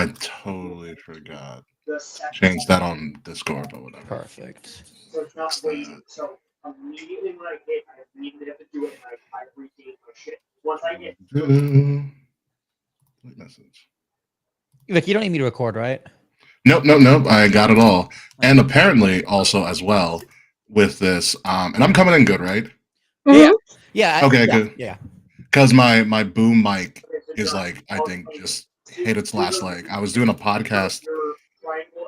I totally forgot. Change that on Discord, but whatever. Perfect. So it's not lazy. So immediately when I hit, I immediately have to do it, and I regain my shit. Once I get Message. Look, you don't need me to record, right? Nope. I got it all. And apparently, also as well with this, and I'm coming in good, right? Yeah. Yeah. Okay, yeah, good. Yeah. Because my boom mic is like, I think just hit its last leg. I was doing a podcast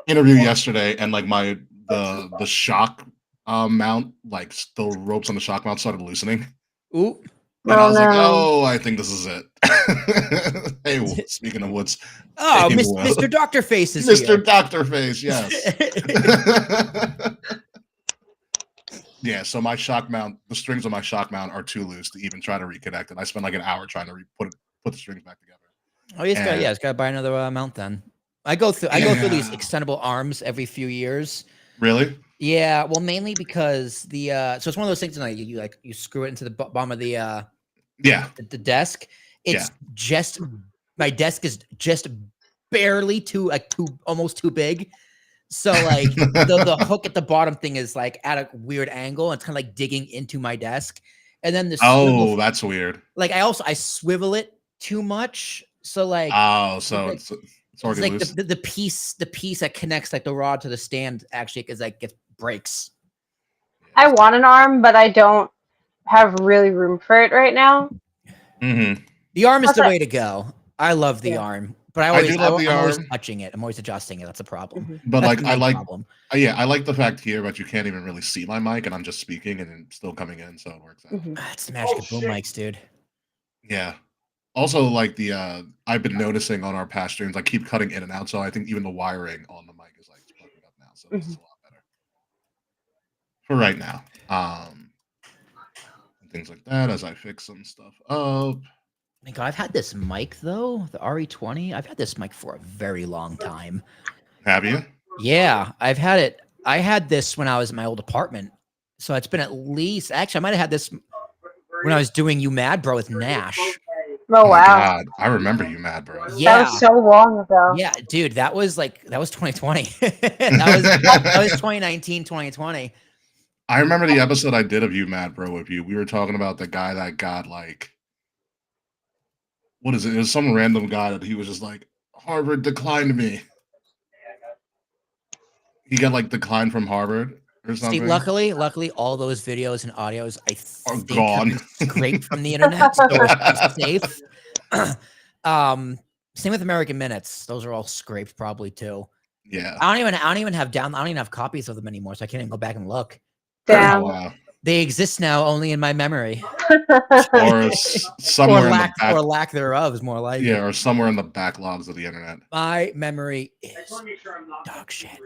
interview yesterday, and like the shock mount, like the ropes on the shock mount started loosening. Ooh. And I was like, oh, I think this is it. Hey, speaking of what's Mr. Doctor Face is Mr. here. Doctor Face, yes. Yeah, so my shock mount, the strings on my shock mount are too loose to even try to reconnect it. I spent like an hour trying to put the strings back together. Oh, it's got to buy another mount then. I go through these extendable arms every few years. Really? Yeah, well, mainly because the so it's one of those things like you screw it into the bottom of the the desk. It's just my desk is just barely almost too big. So like the hook at the bottom thing is like at a weird angle. It's kind of like digging into my desk, and then the swivel, that's weird. Like I swivel it too much, so like so it's already like loose. the piece that connects like the rod to the stand actually breaks. I want an arm, but I don't have really room for it right now. Mm-hmm. The arm is the way to go. I love the arm, but I'm always touching it. I'm always adjusting it. That's a problem. Mm-hmm. But that's like I like the fact here that you can't even really see my mic and I'm just speaking and it's still coming in, so it works out. Mm-hmm. That's the magic of boom mics, dude. Yeah. Also, like I've been noticing on our past streams, I keep cutting in and out, so I think even the wiring on the mic is like plugged up now, so this is a lot better for right now. And things like that as I fix some stuff up. God, I've had this mic though, the RE20. I've had this mic for a very long time. Have you? Yeah, I've had it. I had this when I was in my old apartment, so it's been at least. Actually, I might have had this when I was doing You Mad Bro with Nash. Oh wow! God. I remember You Mad Bro. Yeah, that was so long ago. Yeah, dude, that was 2020. that was 2019, 2020. I remember the episode I did of You Mad Bro with you. We were talking about the guy that got like, what is it? It was some random guy that he was just like, Harvard declined me. He got like declined from Harvard or something. See, luckily, all those videos and audios are gone, scraped from the internet, so it's safe. Same with American Minutes; those are all scraped, probably too. Yeah, I don't even have copies of them anymore, so I can't even go back and look. Damn. Oh, wow. They exist now only in my memory, or somewhere or lack thereof is more like. Yeah, or somewhere in the backlogs of the internet. My memory is dog shit.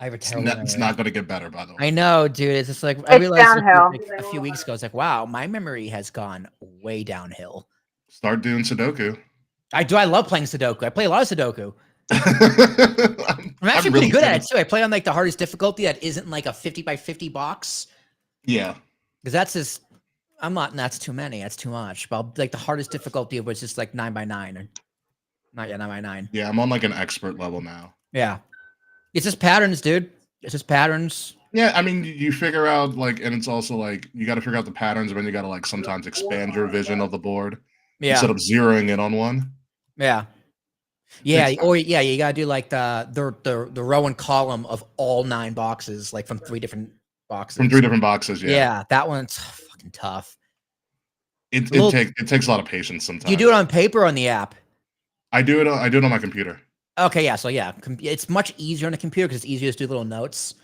I have a terrible memory. It's not going to get better, by the way. I know, dude. It's just like I realized a few weeks ago. It's like, wow, my memory has gone way downhill. Start doing Sudoku. I do. I love playing Sudoku. I play a lot of Sudoku. I'm actually pretty good at it too. I play on like the hardest difficulty that isn't like a 50 by 50 box. Yeah, because that's just that's too many. That's too much. But like the hardest difficulty was just like 9 by 9 or not yet 9 by 9. Yeah, I'm on like an expert level now. Yeah, it's just patterns, dude. It's just patterns. Yeah, I mean, you figure out like, and it's also like you got to figure out the patterns, and then you got to like sometimes expand your vision of the board instead of zeroing in on one. Yeah. Yeah, you gotta do like the row and column of all 9 boxes, like from 3 different boxes. From 3 different boxes, yeah. Yeah, that one's fucking tough. It takes a lot of patience sometimes. You do it on paper or on the app? I do it on my computer. Okay, yeah, so yeah, it's much easier on a computer because it's easier to do little notes.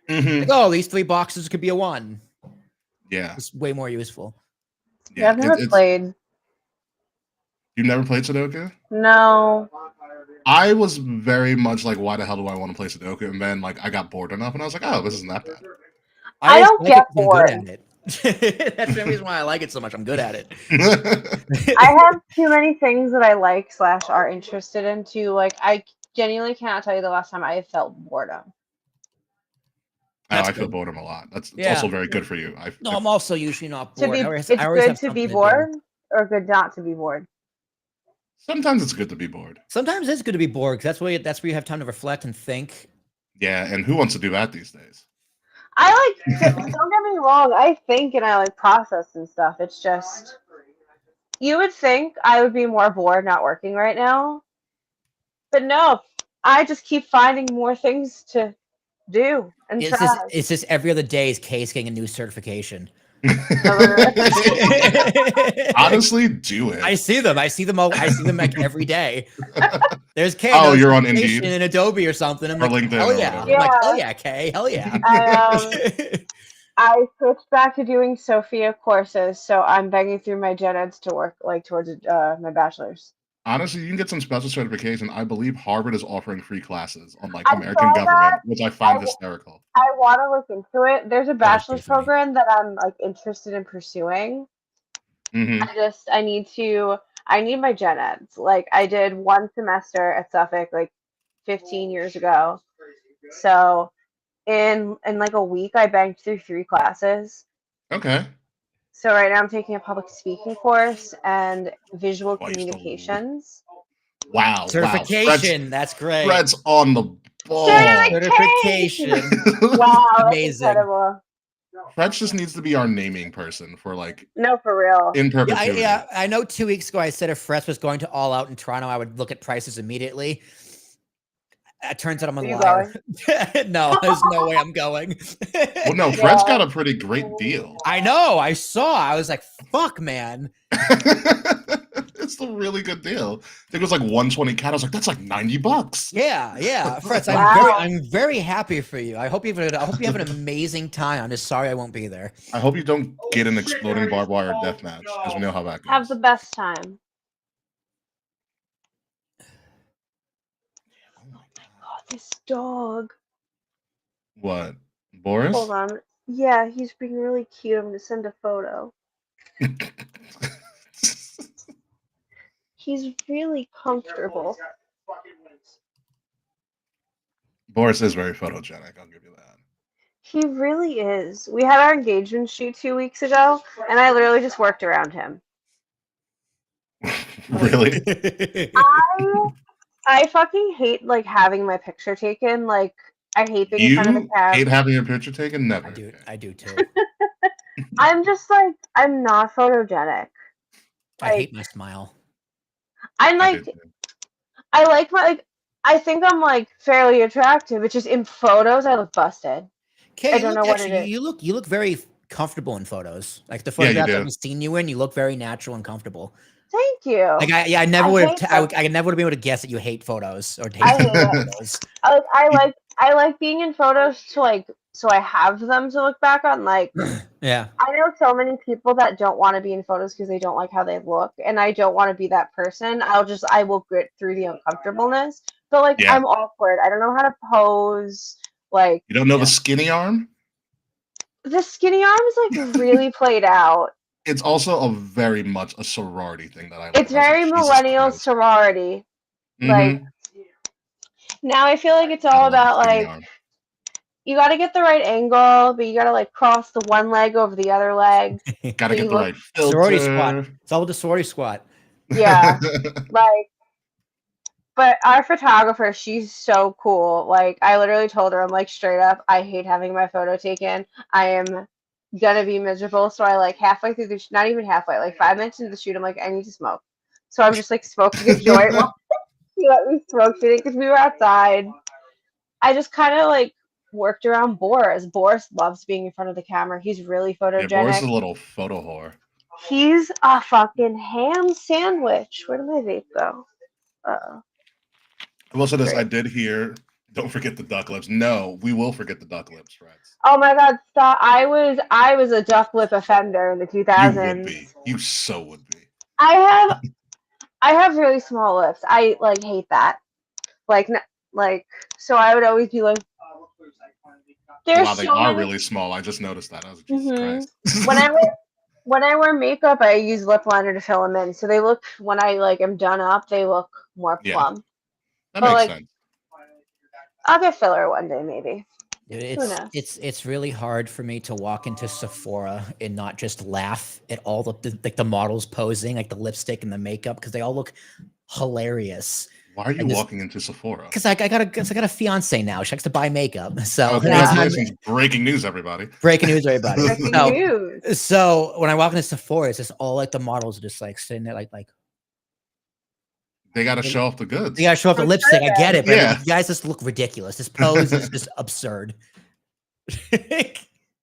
Mm-hmm. Like, oh, these 3 boxes could be a 1. Yeah, it's way more useful. Yeah, I've never played. You've never played Sudoku? No. I was very much like, why the hell do I want to play Sudoku? And then like I got bored enough, and I was like, oh, this isn't that bad. I don't get bored. That's the reason why I like it so much. I'm good at it. I have too many things that I like / are interested in too. Like I genuinely cannot tell you the last time I felt boredom. I feel boredom a lot. That's also very good for you. I'm also usually not bored. It's good to be bored or good not to be bored. Sometimes it's good to be bored. Sometimes it's good to be bored because that's where you have time to reflect and think. Yeah, and who wants to do that these days? I don't get me wrong, I think and I like process and stuff. It's just, you would think I would be more bored not working right now. But no, I just keep finding more things to do and try. It's just every other day is Case getting a new certification. Honestly, do it. I see them like every day. There's Kay. Oh, you're on Indeed in Adobe or something. I'm or like, LinkedIn hell or yeah. whatever. I'm like, hell yeah, Kay. Hell yeah. I switched back to doing Sophia courses, so I'm banging through my gen eds to work like towards my bachelor's. Honestly, you can get some special certification. I believe Harvard is offering free classes on like American government, which I find hysterical. I want to look into it. There's a bachelor's program that I'm like interested in pursuing. I need my gen eds. Like I did one semester at Suffolk like 15 years ago. So in like a week I banged through 3 classes. Okay. So right now I'm taking a public speaking course and visual communications. Wow. Certification. Wow. That's great. Fred's on the ball. Certification. Wow, amazing. Incredible. Fred just needs to be our naming person for like for real. In perpetuity. I know 2 weeks ago I said if Fred was going to All Out in Toronto, I would look at prices immediately. It turns out I'm a liar. No, there's no way I'm going. Well, no, Fred's got a pretty great deal. I know. I was like, fuck, man. It's a really good deal. I think it was like 120 cat. I was like, that's like $90. Yeah. Fred, I'm very happy for you. I hope you have an amazing time. I'm just sorry I won't be there. I hope you don't get an exploding barbed wire death match, because we know how that goes. Have the best time. This dog. What? Boris? Hold on. Yeah, he's being really cute. I'm gonna send a photo. He's really comfortable. Boris is very photogenic, I'll give you that. He really is. We had our engagement shoot 2 weeks ago, and I literally just worked around him. Really? I fucking hate like having my picture taken. Like I hate being in front of the camera. Hate having your picture taken? Never. I do too. I'm just like, I'm not photogenic. I hate my smile. I'm like, I think I'm like fairly attractive. It's just in photos I look busted. Kay, I don't know what it is. You look very comfortable in photos. Like the photographs I've seen you in, you look very natural and comfortable. Thank you. Like I never would have. I never would have been able to guess that you hate photos or I hate photos. I like being in photos to like, so I have them to look back on. Like, yeah. I know so many people that don't want to be in photos because they don't like how they look, and I don't want to be that person. I will grit through the uncomfortableness. But like, I'm awkward. I don't know how to pose. Like, you don't know the skinny arm? The skinny arm is like really played out. It's also very much a sorority thing that I like. It's very millennial sorority. Like, now I feel like it's all about like, you got to get the right angle, but you got to like cross the one leg over the other leg. Got to get the right filter. Sorority squat. It's all with the sorority squat. Yeah. Like, but our photographer, she's so cool. Like, I literally told her, I'm like, straight up, I hate having my photo taken. I am gonna be miserable. So I like halfway through the not even halfway, like 5 minutes into the shoot, I'm like, I need to smoke. So I'm just like smoking a joint while she let me smoke shooting because we were outside. I just kind of like worked around Boris. Boris loves being in front of the camera. He's really photogenic. Yeah, Boris is a little photo whore. He's a fucking ham sandwich. Where did my vape go? Uh-oh. I will say this, I did hear, don't forget the duck lips. No, we will forget the duck lips, Freds. Oh my god, stop. I was a duck lip offender in the 2000s. You would be. You so would be. I have really small lips. I like hate that. Like so I would always be like, wow, they are really small. I just noticed that. I was like, Jesus Christ. When I wear makeup, I use lip liner to fill them in. So they look, when I like am done up, they look more plump. That makes sense. I'll get filler one day, maybe. Dude, it's really hard for me to walk into Sephora and not just laugh at all the models posing, like the lipstick and the makeup, because they all look hilarious. Why are you walking into Sephora? Because I got a fiance now. She likes to buy makeup. So oh, congratulations! Breaking news, everybody! Breaking news, everybody! Breaking news. So when I walk into Sephora, it's just all like the models are just like sitting there, like they got to show off the goods. They got to show off the lipstick. I get it, but yeah. you guys just look ridiculous. This pose is just absurd.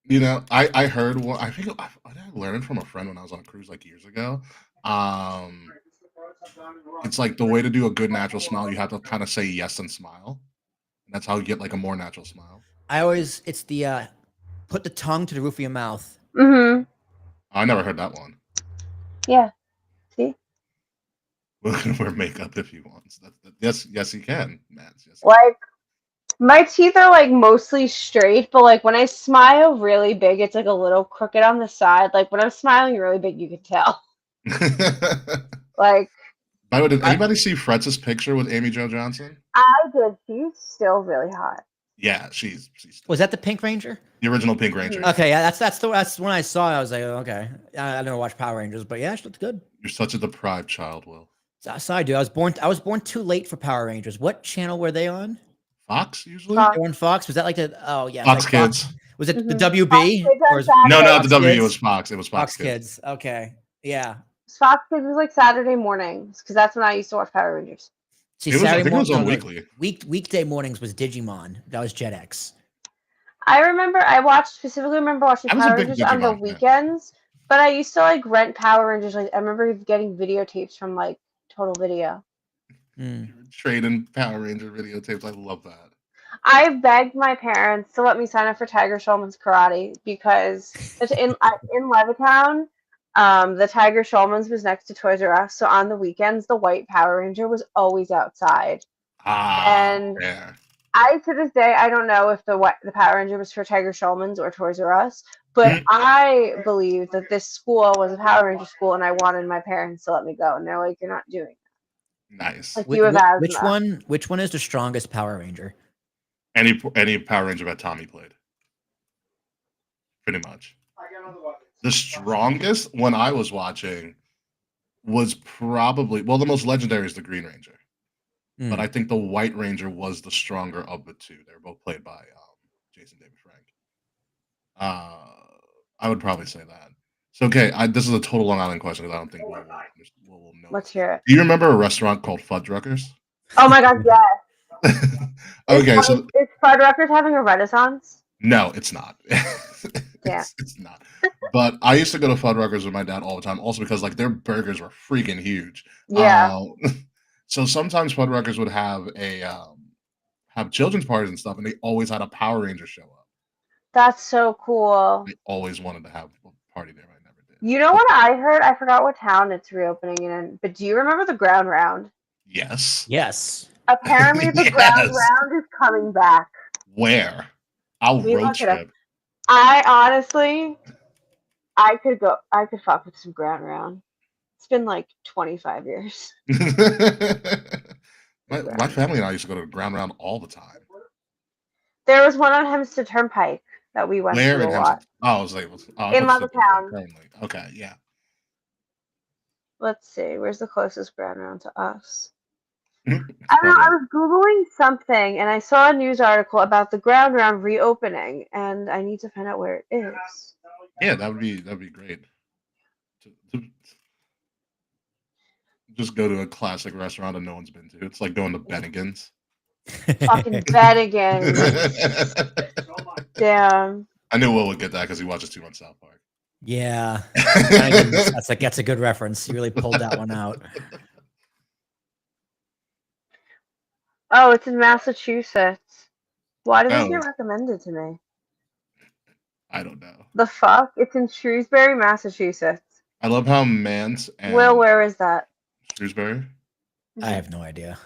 You know, I heard what I think I learned from a friend when I was on a cruise like years ago. It's like the way to do a good natural smile, you have to kind of say yes and smile. And that's how you get like a more natural smile. It's the put the tongue to the roof of your mouth. Mm-hmm. I never heard that one. Yeah. See? We're gonna wear makeup if you want. Yes, you can, man. Yes, like my teeth are like mostly straight, but like when I smile really big, it's like a little crooked on the side. Like when I'm smiling really big, you can tell. Like, by the way, did anybody see Fretz's picture with Amy Jo Johnson? I did. She's still really hot. Yeah, she's Was that the Pink Ranger? The original Pink Ranger. Okay, yeah, that's when I saw it. I was like, oh, okay. I never watched Power Rangers, but yeah, she looked good. You're such a deprived child, Will. Sorry, dude. I was born too late for Power Rangers. What channel were they on? Fox usually. Fox. They were on Fox. Was that like the? Oh yeah, Fox like Kids. Was it the Mm-hmm. WB? Or was, no, Fox the W. Kids? It was Fox. It was Fox Kids. Okay, yeah. Fox Kids was like Saturday mornings because that's when I used to watch Power Rangers. See, I think it was on weekly. Weekday mornings was Digimon. That was Jet X. I specifically remember watching Power Rangers on the weekends, but I used to like rent Power Rangers. Like I remember getting videotapes from like Total Video. Trading Power Ranger videotapes. I love that. I begged my parents to let me sign up for Tiger Shulman's karate because in Levittown, the Tiger Shulman's was next to Toys R Us. So on the weekends, the white Power Ranger was always outside. And yeah. To this day, I don't know if the Power Ranger was for Tiger Shulman's or Toys R Us, but I believe that this school was a Power Ranger school, and I wanted my parents to let me go. And they're like, "You're not doing that." Nice. Like, which one is the strongest Power Ranger? Any Power Ranger that Tommy played. Pretty much. The strongest one I was watching was probably, the most legendary is the Green Ranger. But I think the White Ranger was the stronger of the two. They were both played by Jason David Frank. I would probably say that. So, okay, this is a total Long Island question because I don't think we'll know. Let's hear it. Do you remember a restaurant called Fuddruckers? Oh my God, yes. Okay, is Fuddruckers having a renaissance? No, it's not. Yeah. It's not. But I used to go to Fuddruckers with my dad all the time, also because like their burgers were freaking huge. Yeah. So sometimes Fuddruckers would have have children's parties and stuff, and they always had a Power Ranger show up. That's so cool. They always wanted to have a party there. I never did. You know what I heard? I forgot what town it's reopening in, but do you remember the Ground Round? Yes. Yes. Apparently the Ground Round is coming back. Where? I'll road trip. I could fuck with some Ground Round. It's been like 25 years. my family and I used to go to the Ground Round all the time. There was one on Hempstead Turnpike that we went to a lot. Oh, I was like, in Levittown. Okay, yeah. Let's see. Where's the closest Ground Round to us? I don't know. I was Googling something and I saw a news article about the Ground Round reopening, and I need to find out where it is. Yeah, that'd be great. Just go to a classic restaurant that no one's been to. It's like going to Bennigan's. Fucking Bennigan's. Damn. I knew Will would get that because he watches too much South Park. Yeah. That's a good reference. You really pulled that one out. Oh, it's in Massachusetts. Why did this get recommended to me? I don't know. The fuck? It's in Shrewsbury, Massachusetts. I love how Mance and Will, where is that? Shrewsbury? I have no idea.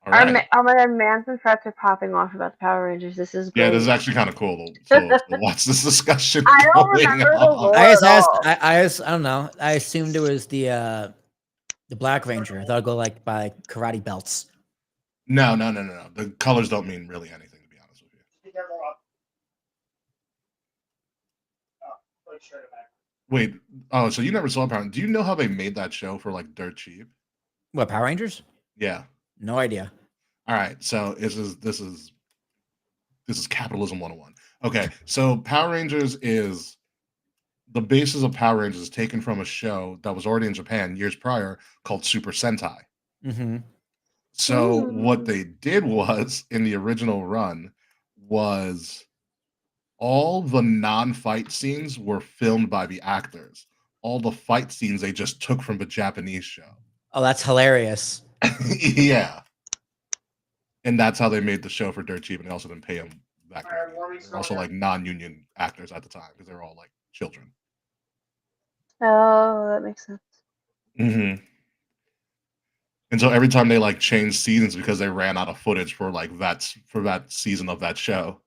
Oh my God, Mance and Fretz are popping off about the Power Rangers. This is great. Yeah, this is actually kind of cool to watch this discussion. I don't remember the lore I don't know. I assumed it was the Black Ranger. I thought it'd go like by karate belts. No. The colors don't mean really anything, to be honest with you. Wait, so you never saw Power? Do you know how they made that show for like dirt cheap? What, Power Rangers? Yeah. No idea. All right. So this is capitalism 101. Okay. So Power Rangers is the basis of Power Rangers is taken from a show that was already in Japan years prior called Super Sentai. Mm-hmm. So what they did was in the original run was all the non-fight scenes were filmed by the actors. All the fight scenes they just took from the Japanese show. Oh, that's hilarious. Yeah. And that's how they made the show for dirt cheap, and they also didn't pay them that great. They're also like non-union actors at the time because they were all like children. Oh, that makes sense. Mm-hmm. And so every time they like changed seasons because they ran out of footage for like that season of that show.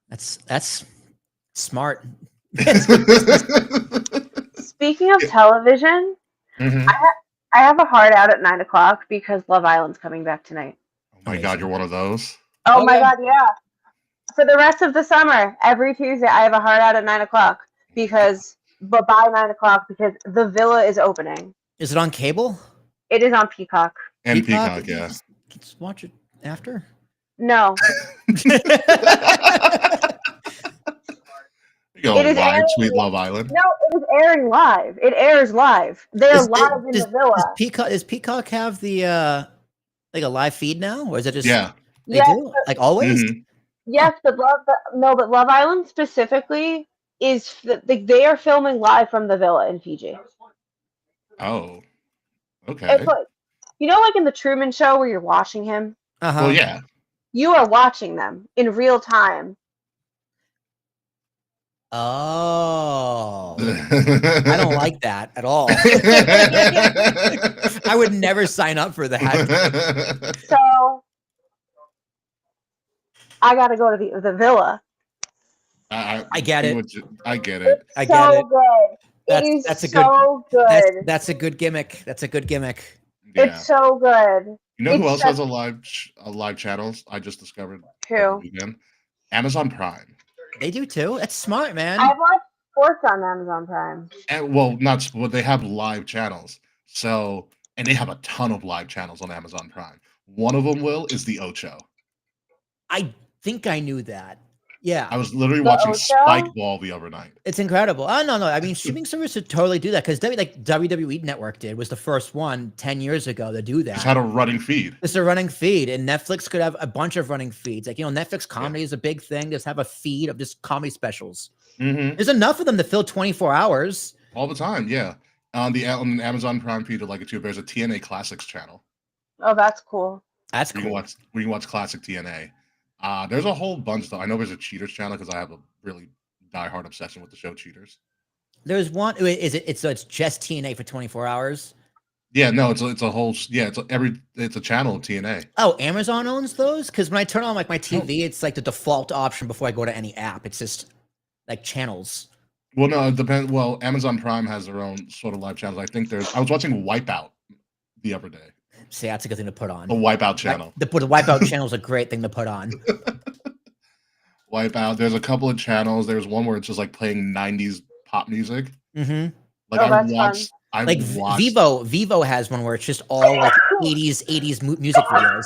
That's smart. Speaking of television, Mm-hmm. I have a hard out at 9:00 because Love Island's coming back tonight. Oh my God, you're one of those. Oh my Okay. God, yeah. For the rest of the summer, every Tuesday, I have a hard out at 9:00 but by 9:00 because the Villa is opening. Is it on cable? It is on Peacock. And Peacock, yeah. Just watch it after. No, You go It is live airing- tweet Love Island. no, it is airing live. It airs live. They're live in the Villa. Does Peacock have the like a live feed now, or is it just Yeah. they Yes, do like always? Mhm. Yes, but Love Island specifically is they are filming live from the Villa in Fiji. Oh. Okay. It's like like in the Truman Show where you're watching him. Uh-huh. Well, yeah. You are watching them in real time. Oh, I don't like that at all. I would never sign up for that. So I got to go to the Villa. I get it. I get it. I get it. Good. That's a good. That's a good gimmick. That's a good gimmick. Yeah. It's so good. You know who it's else has a live channels? I just discovered. Who? Again, Amazon Prime. They do too. That's smart, man. I've watched sports on Amazon Prime. And well, not well, they have live channels. So, and they have a ton of live channels on Amazon Prime. One of them is the Ocho. I think I knew that. Yeah. I was literally The watching Ocho? Spike Ball the other night. It's incredible. Oh no. I mean, streaming services totally do that because WWE Network was the first one 10 years ago to do that. Just had a running feed. It's a running feed, and Netflix could have a bunch of running feeds. Like Netflix comedy is a big thing. Just have a feed of just comedy specials. Mm-hmm. There's enough of them to fill 24 hours All the time. Yeah, on the Amazon Prime feed, like it too. There's a TNA Classics channel. Oh, that's cool. That's We cool. can watch classic TNA. There's a whole bunch though. I know there's a Cheaters channel because I have a really diehard obsession with the show Cheaters. There's one. It's just TNA for 24 hours. Yeah, no, it's a whole it's a channel of TNA. Oh, Amazon owns those? Because when I turn on like my TV, it's like the default option before I go to any app. It's just like channels. Well, no, it depends. Well, Amazon Prime has their own sort of live channels. I think I was watching Wipeout the other day. See, that's a good thing to put on. The Wipeout channel. The Wipeout channel is a great thing to put on. Wipeout. There's a couple of channels. There's one where it's just like playing 90s pop music. Mm-hmm. Like I watched. Vivo has one where it's just all like 80s music videos.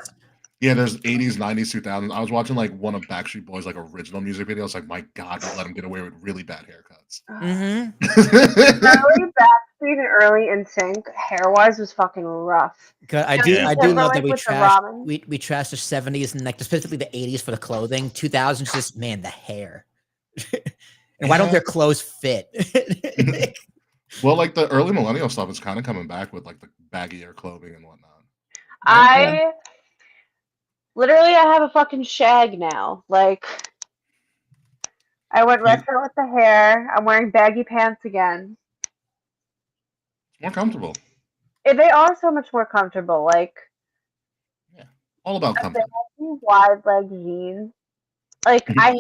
Yeah, there's 80s, 90s, 2000s. I was watching like one of Backstreet Boys' like original music videos. Like, my God, they let him get away with really bad haircuts. Mm-hmm. Early Backstreet and early NSYNC hair-wise was fucking rough. I do love that we with the trashed ramen. we trashed the 70s and like specifically the 80s for the clothing. 2000s just man the hair. And why don't their clothes fit? Well, like the early millennial stuff is kind of coming back with like the baggier clothing and whatnot. I have a fucking shag now. Like, I went retro with the hair. I'm wearing baggy pants again. It's more comfortable. They are so much more comfortable. Like, All about comfort. wide leg jeans. Like, I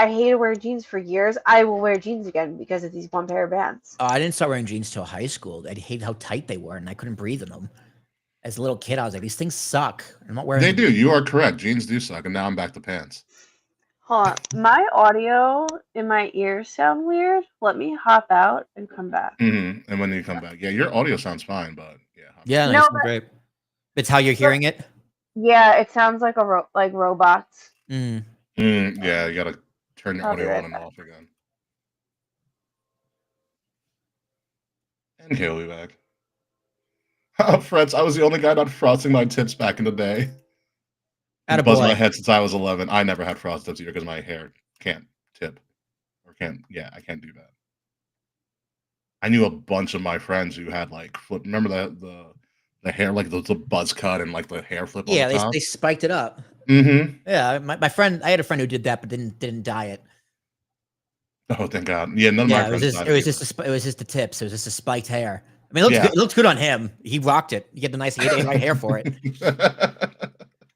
hated wearing jeans for years. I will wear jeans again because of these one pair of pants. I didn't start wearing jeans till high school. I hated how tight they were, and I couldn't breathe in them. As a little kid, I was like, "These things suck." I'm not wearing. They do. You are correct. Jeans do suck, and now I'm back to pants. Hold on. My audio in my ears sound weird. Let me hop out and come back. And when you come back, yeah, your audio sounds fine, but yeah. Yeah, No, no, you sound great. It's how you're hearing it. Yeah, it sounds like like robots. Mm. Yeah, you gotta turn your I'll be audio right on and back. off again. And Kay will be back. Friends, I was the only guy not frosting my tips back in the day. Buzzing my Attaboy. head since I was 11. I never had frosted tips either because my hair can't tip. I can't do that. I knew a bunch of my friends who had like flip. Remember the hair, like the buzz cut and like the hair flip on the Yeah, top? they spiked it up. Mm-hmm. Yeah, my friend, I had a friend who did that, but didn't dye it. Oh, thank God. Yeah, none of my Yeah, friends dyed it was either. just the tips. It was just a spiked hair. I mean, it looked good. It looked good on him. He rocked it. He had the nice, he had right hair for it.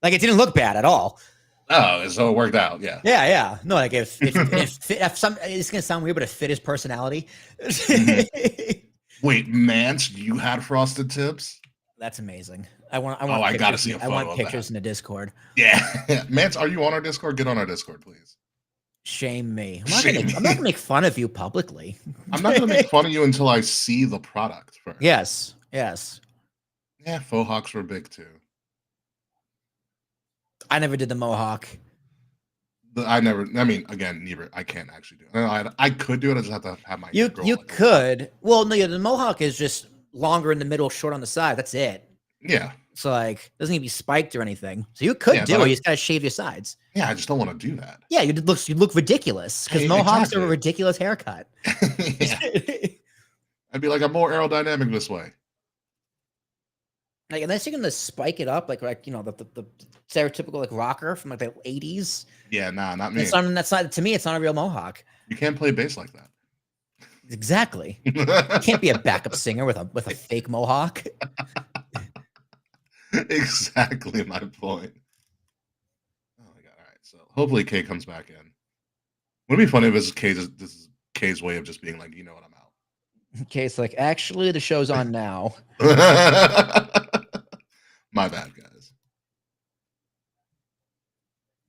Like it didn't look bad at all. Oh, so it worked out. Yeah. Yeah. No, like if some, it's gonna sound weird, but it fit his personality. Wait, Mance, you had frosted tips? That's amazing. I want. I gotta see a photo I want of pictures that. in the Discord. Yeah. Mance, are you on our Discord? Get on our Discord, please. Shame me. I'm not gonna make fun of you publicly. I'm not gonna make fun of you until I see the product first. Yes. Yeah, faux hawks were big too. I never did the mohawk. I mean, again, neither. I can't actually do it. I could do it. I just have to have my. You could. Well, no, yeah, the mohawk is just longer in the middle, short on the side. That's it. Yeah. So like, doesn't need to be spiked or anything. So you could do it. You just gotta shave your sides. Yeah, I just don't want to do that. Yeah, you look ridiculous because mohawks are a ridiculous haircut. Yeah. I'd be like, I'm more aerodynamic this way. Like unless you're gonna spike it up, like you know the stereotypical like rocker from like the 80s. Yeah, nah, not me. That's not to me. It's not a real mohawk. You can't play bass like that. Exactly. You can't be a backup singer with a fake mohawk. Exactly my point. Oh my God! All right, so hopefully Kay comes back in. Wouldn't it be funny if this is Kay's way of just being like, you know what, I'm out. Kay's like, actually, the show's on now. My bad, guys.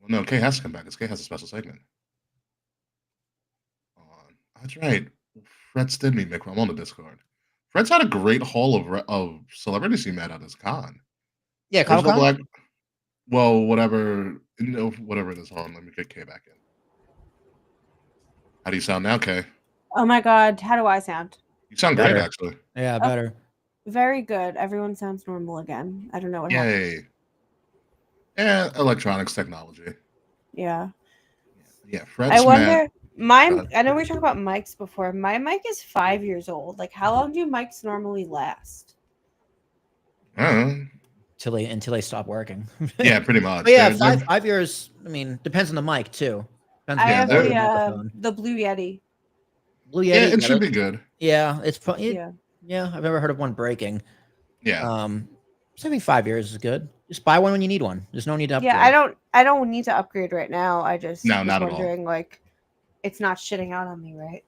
Well, no, Kay has to come back because Kay has a special segment. That's right. Fred's did meet Mick. I'm on the Discord. Fred's had a great haul of celebrities he met at his con. Yeah, Comic-Con? Well, whatever it is. Hold on, let me get Kay back in. How do you sound now, Kay? Oh my God, how do I sound? You sound great, actually. Yeah, better. Very good. Everyone sounds normal again. I don't know what happened. Yay. Yeah, electronics technology. Yeah. Yeah, Fred's I wonder, I know we talked about mics before. My mic is 5 years old. Like, how long do mics normally last? Until they stop working. Yeah, pretty much. But yeah, 5 years. I mean, depends on the mic too. I have the Blue Yeti. Blue Yeti. Yeah, it should be good. Yeah, yeah. I've never heard of one breaking. Yeah. So I think 5 years is good. Just buy one when you need one. There's no need to upgrade. Yeah, I don't need to upgrade right now. I just was not wondering, like, it's not shitting out on me, right?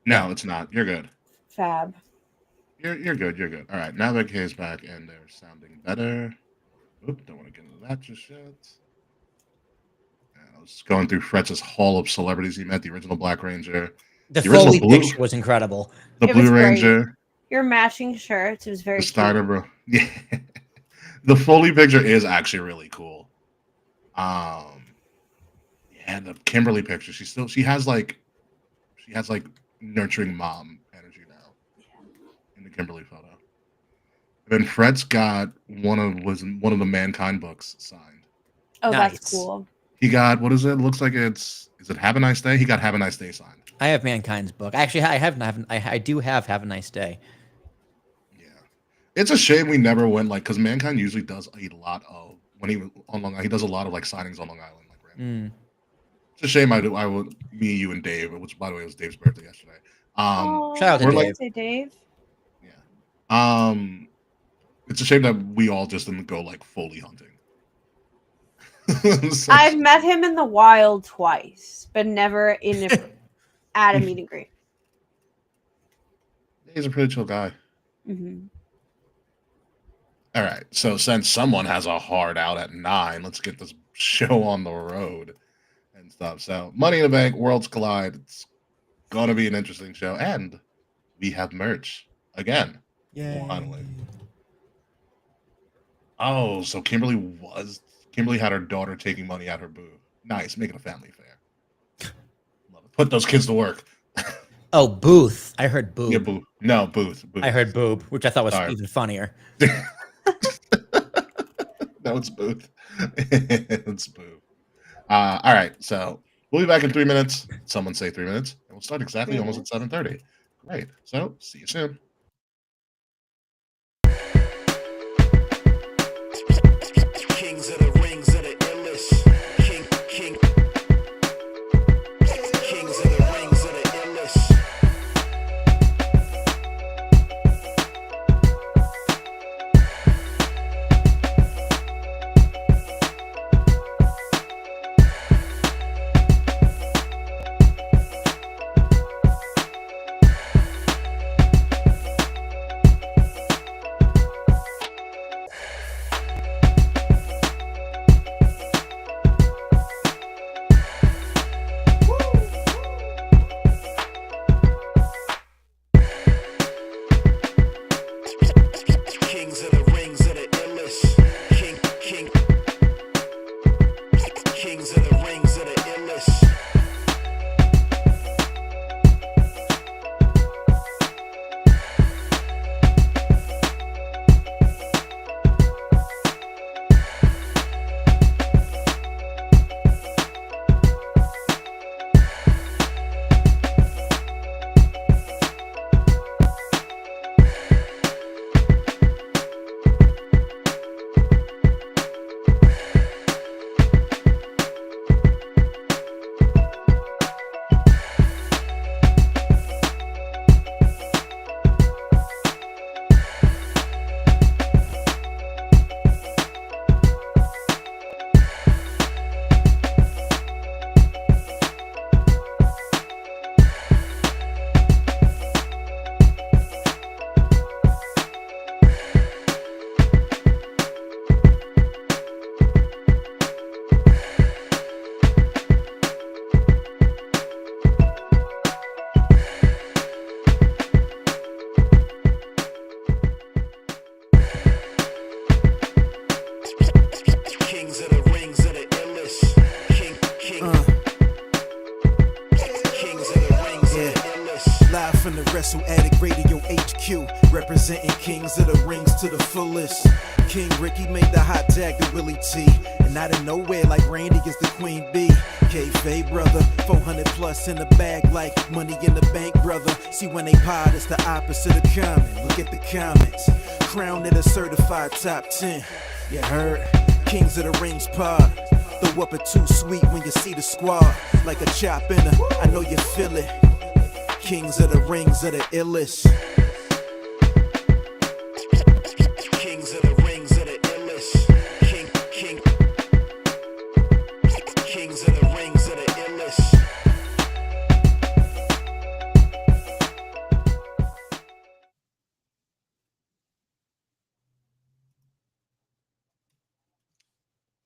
No, it's not. You're good. Fab. You're good. You're good. All right, now that Kay's back and they're sounding better. Oop, don't want to get into that just yet. I was going through Fred's haul of celebrities he met. The original Black Ranger. The Foley picture was incredible. The Blue Ranger. Great. Your matching shirts. It was very the Steiner, bro. Yeah. The Foley picture is actually really cool. Yeah, the Kimberly picture. She has like nurturing mom energy now. In the Kimberly photo. And then Fred's got one of the Mankind books signed. Oh, nice. That's cool. He got, what is it? Looks like is it Have a Nice Day? He got Have a Nice Day signed. I have Mankind's book. Actually, I do have a Nice Day. Yeah. It's a shame we never went because Mankind usually does a lot of when he was on Long Island, he does a lot of signings on Long Island. It's a shame I would me, you, and Dave, which by the way was Dave's birthday yesterday. Shout out to Dave. Dave. Yeah. It's a shame that we all just didn't go Foley hunting. I've met him in the wild twice, but never at a meet and greet. He's a pretty chill guy. Mm-hmm. All right, so since someone has a hard out at 9, let's get this show on the road. and stuff. So Money in the Bank, Worlds Collide. It's gonna be an interesting show, and we have merch again. Yeah. Finally. Oh, so Kimberly had her daughter taking money out her boo. Nice, make it a family affair. Love it. Put those kids to work. Oh, Booth. I heard Boob. Yeah, Booth. No, Booth. I heard Boob, which I thought was even funnier. No, it's Booth. It's Booth. All right, so we'll be back in 3 minutes. Someone say 3 minutes, and we'll start exactly almost at 7:30. Great. So see you soon. Kings of the rings of the illest. Kings of the rings of the illest. Kings of the rings of the illest. Kings of the rings of the illest. Kings of the rings of the illest. Kings of the rings of the illest. Live from the Wrestle Addict Radio HQ, representing Kings of the Rings to the fullest. King Ricky made the hot tag to Willie T, and out of nowhere like Randy is the Queen Bee. K-Fay brother, 400 plus in the bag like Money in the Bank brother. See when they pod, it's the opposite of common. Look at the comments, crowned at a certified top 10. You heard? Kings of the Rings pod. Throw up a too sweet when you see the squad. Like a chop in a, I know you feel it. Kings of the Rings of the illest. Kings of the rings of the illest. Kings of the rings of the illest.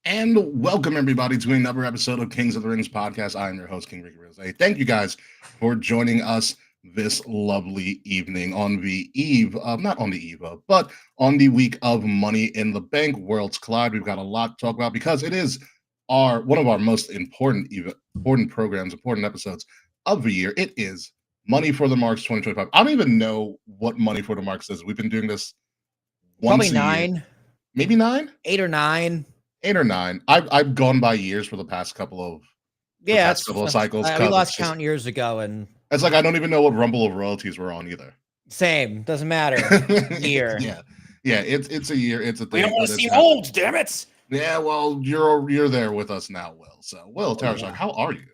And welcome everybody to another episode of Kings of the Rings podcast. I am your host, King Ricky Rose. Thank you guys for joining us this lovely evening on the eve of, not on the eve of, but on the week of Money in the Bank, Worlds Collide. We've got a lot to talk about because it is one of our most important programs, important episodes of the year. It is Money for the Marks 2025. I don't even know what Money for the Marks is. We've been doing this once Probably a year. 9. Maybe 9? 8 or 9. 8 or 9. I've gone by years for the past couple of cycles. We lost count years ago, and it's like I don't even know what Rumble of Royalties we're on either. Same, doesn't matter. Year. Yeah. It's a year. It's a thing. We don't want to seem old, damn it. Yeah, well, you're there with us now, Will. So, Will, Tarashak, how are you?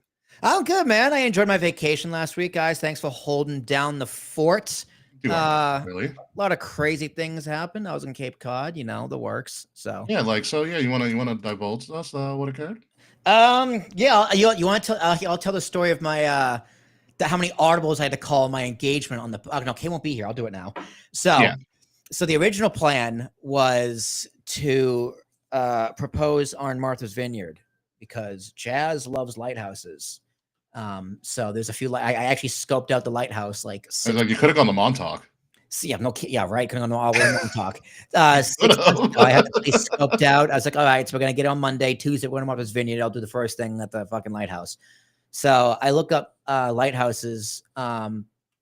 I'm good, man. I enjoyed my vacation last week, guys. Thanks for holding down the fort. Really? A lot of crazy things happened. I was in Cape Cod, the works. So yeah, you want to divulge to us what occurred? Yeah, you want to tell? I'll tell the story of my how many audibles I had to call my engagement on the. No, Kay won't be here. I'll do it now. So the original plan was to propose on Martha's Vineyard because Jazz loves lighthouses. So there's a few. I actually scoped out the lighthouse like. Like you could have gone to Montauk. See, yeah, right. Couldn't go all the way to Montauk. 6 months ago, I had the place scoped out. I was like, all right, so we're gonna get it on Monday, Tuesday. We're gonna Martha's Vineyard. I'll do the first thing at the fucking lighthouse. So I look up lighthouses. I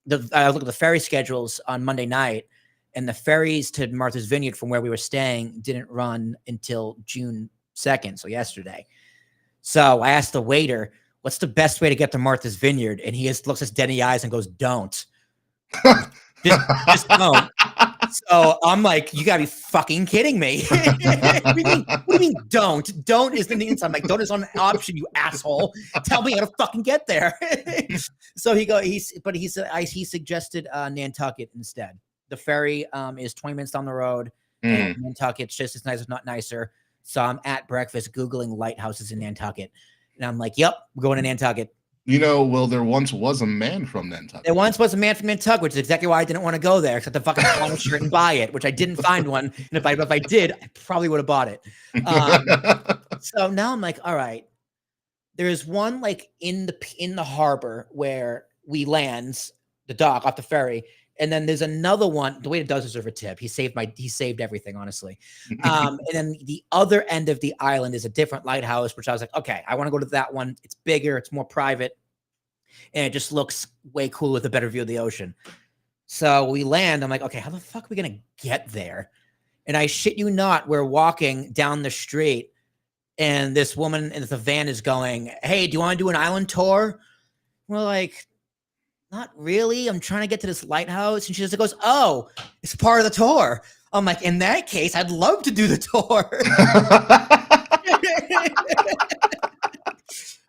look at the ferry schedules on Monday night, and the ferries to Martha's Vineyard from where we were staying didn't run until June 2nd, so yesterday. So I asked the waiter, "What's the best way to get to Martha's Vineyard?" And he just looks us dead in the eyes and goes, "Don't." just don't. So I'm like, you gotta be fucking kidding me. What do you mean don't? Don't is the answer. I'm like, don't is an option, you asshole. Tell me how to fucking get there. So he suggested Nantucket instead. The ferry is 20 minutes down the road. And Nantucket's just as nice, if not nicer. So I'm at breakfast Googling lighthouses in Nantucket. And I'm like, yep, we're going to Nantucket. Well, there once was a man from Nantucket. There once was a man from Nantucket, which is exactly why I didn't want to go there, except to fucking buy a shirt and buy it, which I didn't find one. And if I did, I probably would have bought it. So now I'm like, all right, there's one like in the harbor where we land, the dock off the ferry, and then there's another one. The waiter does deserve a tip. He saved everything, honestly. And then the other end of the island is a different lighthouse, which I was like, okay, I want to go to that one. It's bigger, it's more private, and it just looks way cool with a better view of the ocean. So we land. I'm like, okay, how the fuck are we gonna get there? And I shit you not, we're walking down the street, and this woman in the van is going, "Hey, do you want to do an island tour?" We're like, not really. I'm trying to get to this lighthouse. And she just goes, "Oh, it's part of the tour." I'm like, in that case, I'd love to do the tour.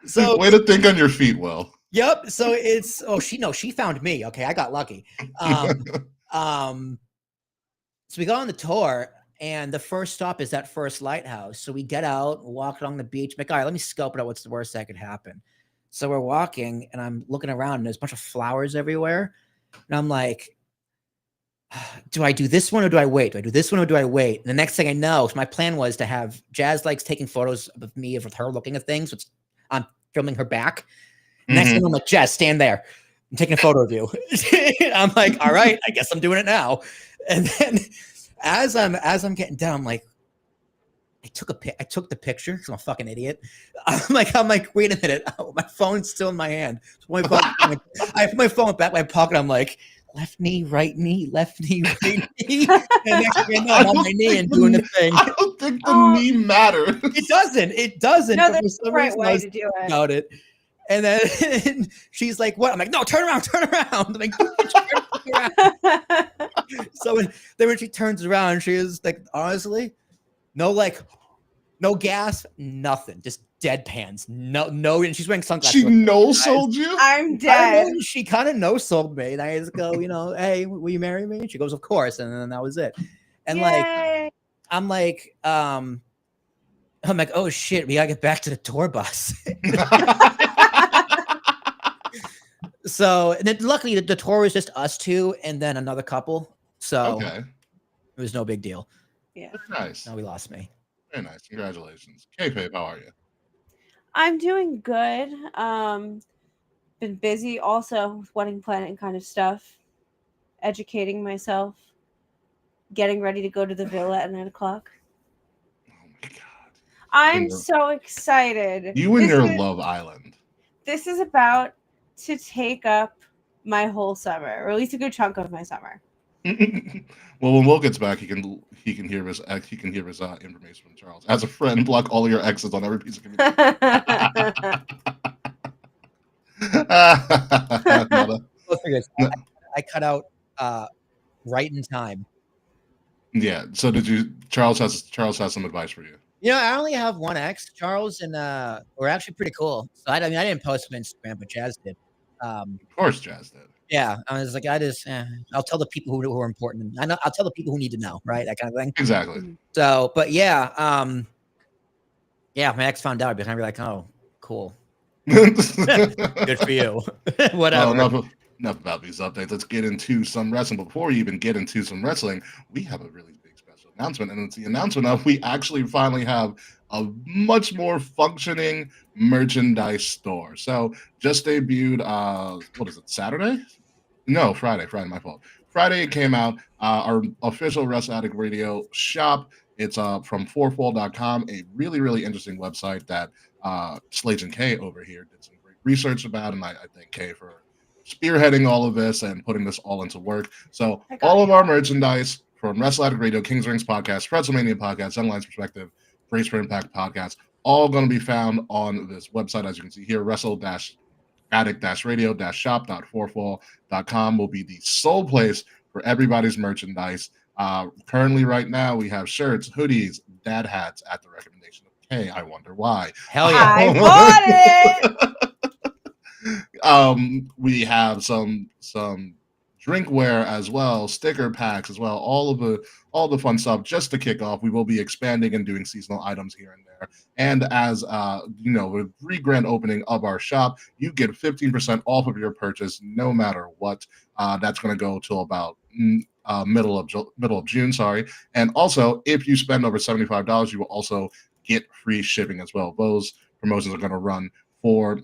So way to think on your feet, Will. Yep. So she found me. Okay, I got lucky. So we go on the tour, and the first stop is that first lighthouse. So we get out, walk along the beach. I'm like, all right, let me scope it out. What's the worst that could happen? So we're walking, and I'm looking around, and there's a bunch of flowers everywhere. And I'm like, do I do this one or do I wait? Do I do this one or do I wait? And the next thing I know, my plan was to have Jazz likes taking photos of me with her looking at things, which I'm filming her back. Next thing I'm like, Jazz, stand there. I'm taking a photo of you. I'm like, all right, I guess I'm doing it now. And then as I'm getting down, I'm like, I took the picture because I'm a fucking idiot. I'm like, wait a minute. Oh, my phone's still in my hand. So I put my phone back in my pocket. I'm like, left knee, right knee, left knee, right knee. And next thing I know, I'm on my knee and doing the thing. I don't think the knee matters. It doesn't. No, there's the right way to do it. About it. And then she's like, "What?" I'm like, "No, turn around." I'm like, turn around. So then when she turns around, she is like, honestly, no gas, nothing, just deadpans. No, and she's wearing sunglasses. She no-sold you? I'm dead. She kind of no-sold me. And I just go, hey, will you marry me? And she goes, of course. And then that was it. And Yay. I'm like, oh shit, we gotta get back to the tour bus. So, and then luckily the tour was just us two and then another couple. So it was no big deal. Yeah. Very nice. No, we lost me. Very nice. Congratulations. K-Pape, how are you? I'm doing good. Been busy also with wedding planning kind of stuff. Educating myself. Getting ready to go to the villa at 9:00. Oh my god. I'm so excited. You and your Love Island. This is about to take up my whole summer, or at least a good chunk of my summer. Well, when Will gets back, he can hear his information from Charles. As a friend, block all of your exes on every piece of communication. I cut out right in time. Yeah. So did you? Charles has some advice for you. I only have one ex, Charles, and we're actually pretty cool. So I didn't post on Instagram, but Jazz did. Of course, Jazz did. Yeah, I was like, I'll tell the people who are important. I'll tell the people who need to know, right? That kind of thing. Exactly. So, but yeah, my ex found out, but I'd be like, oh, cool. Good for you. Whatever. Well, enough about these updates. Let's get into some wrestling. But before we even get into some wrestling, we have a really big special announcement, and it's the announcement of we actually finally have a much more functioning merchandise store. So just debuted, what is it, Saturday? No, Friday. Friday, my fault. Friday it came out. Our official Wrestle Addict Radio shop. It's from fourfall.com, a really, really interesting website that Slage and K over here did some great research about. And I thank Kay for spearheading all of this and putting this all into work. So all of our merchandise from Wrestle Addict Radio, King's Rings Podcast, WrestleMania Podcast, Young Lions Perspective, Brace for Impact Podcast, all going to be found on this website, as you can see here, wrestle-addict-radio-shop.4fall.com will be the sole place for everybody's merchandise. Currently, right now, we have shirts, hoodies, dad hats at the recommendation of Kay. I wonder why. Hell yeah. I bought it. We have some drinkware as well, sticker packs as well, all the fun stuff just to kick off. We will be expanding and doing seasonal items here and there. And as with re-grand opening of our shop, you get 15% off of your purchase no matter what. That's going to go till about middle of June, sorry. And also, if you spend over $75, you will also get free shipping as well. Those promotions are going to run for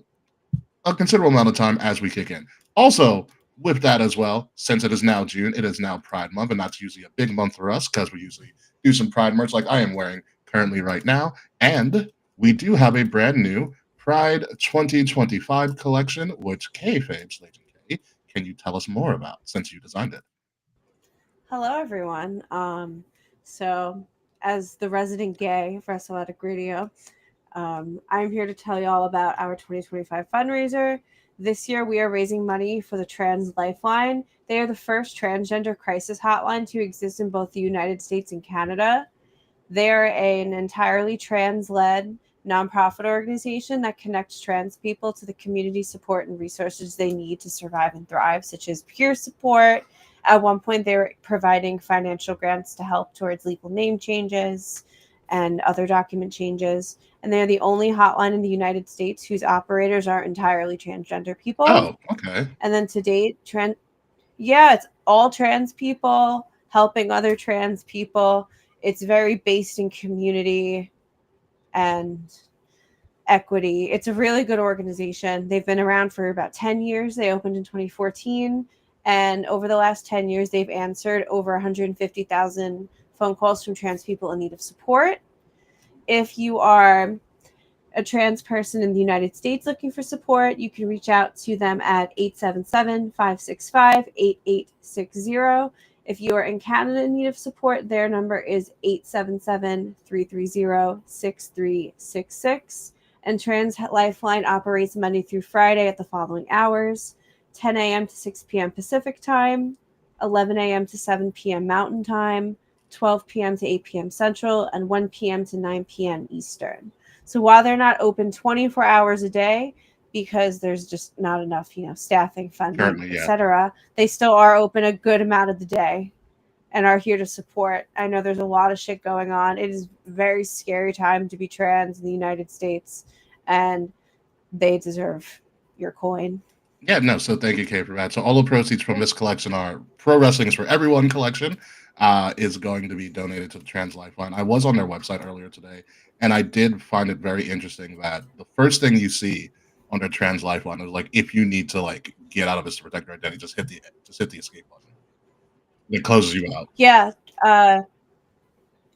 a considerable amount of time as we kick in. Also, with that as well, since it is now June, it is now Pride Month, and that's usually a big month for us because we usually do some Pride merch like I am wearing currently right now. And we do have a brand new Pride 2025 collection, which Kayfabe, Slage and K, can you tell us more about since you designed it? Hello, everyone. So, as the resident gay of Wrestle Addict Radio, I'm here to tell you all about our 2025 fundraiser. This year, we are raising money for the Trans Lifeline. They are the first transgender crisis hotline to exist in both the United States and Canada. They are an entirely trans-led nonprofit organization that connects trans people to the community support and resources they need to survive and thrive, such as peer support. At one point, they were providing financial grants to help towards legal name changes and other document changes. And they're the only hotline in the United States whose operators are entirely transgender people. Oh, okay. And then to date, it's all trans people helping other trans people. It's very based in community and equity. It's a really good organization. They've been around for about 10 years. They opened in 2014. And over the last 10 years, they've answered over 150,000 phone calls from trans people in need of support. If you are a trans person in the United States looking for support, you can reach out to them at 877-565-8860. If you are in Canada in need of support, their number is 877-330-6366. And Trans Lifeline operates Monday through Friday at the following hours: 10 a.m. to 6 p.m. Pacific time, 11 a.m. to 7 p.m. Mountain time, 12 p.m. to 8 p.m. Central, and 1 p.m. to 9 p.m. Eastern. So while they're not open 24 hours a day, because there's just not enough, staffing, funding, etc., they still are open a good amount of the day and are here to support. I know there's a lot of shit going on. It is a very scary time to be trans in the United States, and they deserve your coin. Yeah, no, so thank you, Kay, for that. So all the proceeds from this collection, our Pro Wrestling is for Everyone collection, is going to be donated to the Trans Lifeline. I was on their website earlier today, and I did find it very interesting that the first thing you see on their Trans Lifeline is like, if you need to like get out of this to protect your identity, just hit the escape button. It closes you out. Yeah,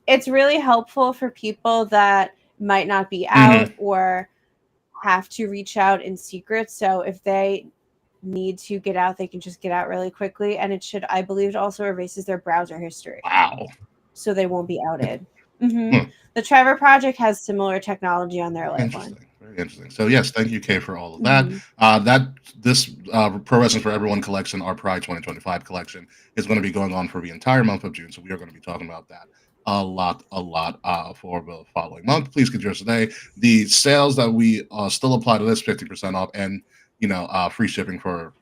it's really helpful for people that might not be out or have to reach out in secret. So if they need to get out, they can just get out really quickly. And it should, I believe, it also erases their browser history. Wow. So they won't be outed. The Trevor Project has similar technology on their Lifeline. Very interesting. So yes, thank you, Kay, for all of that. This Pro Wrestling for Everyone collection, our Pride 2025 collection, is going to be going on for the entire month of June. So we are going to be talking about that a lot for the following month. Please get yours today. The sales that we still apply to this, 50% off, and free shipping for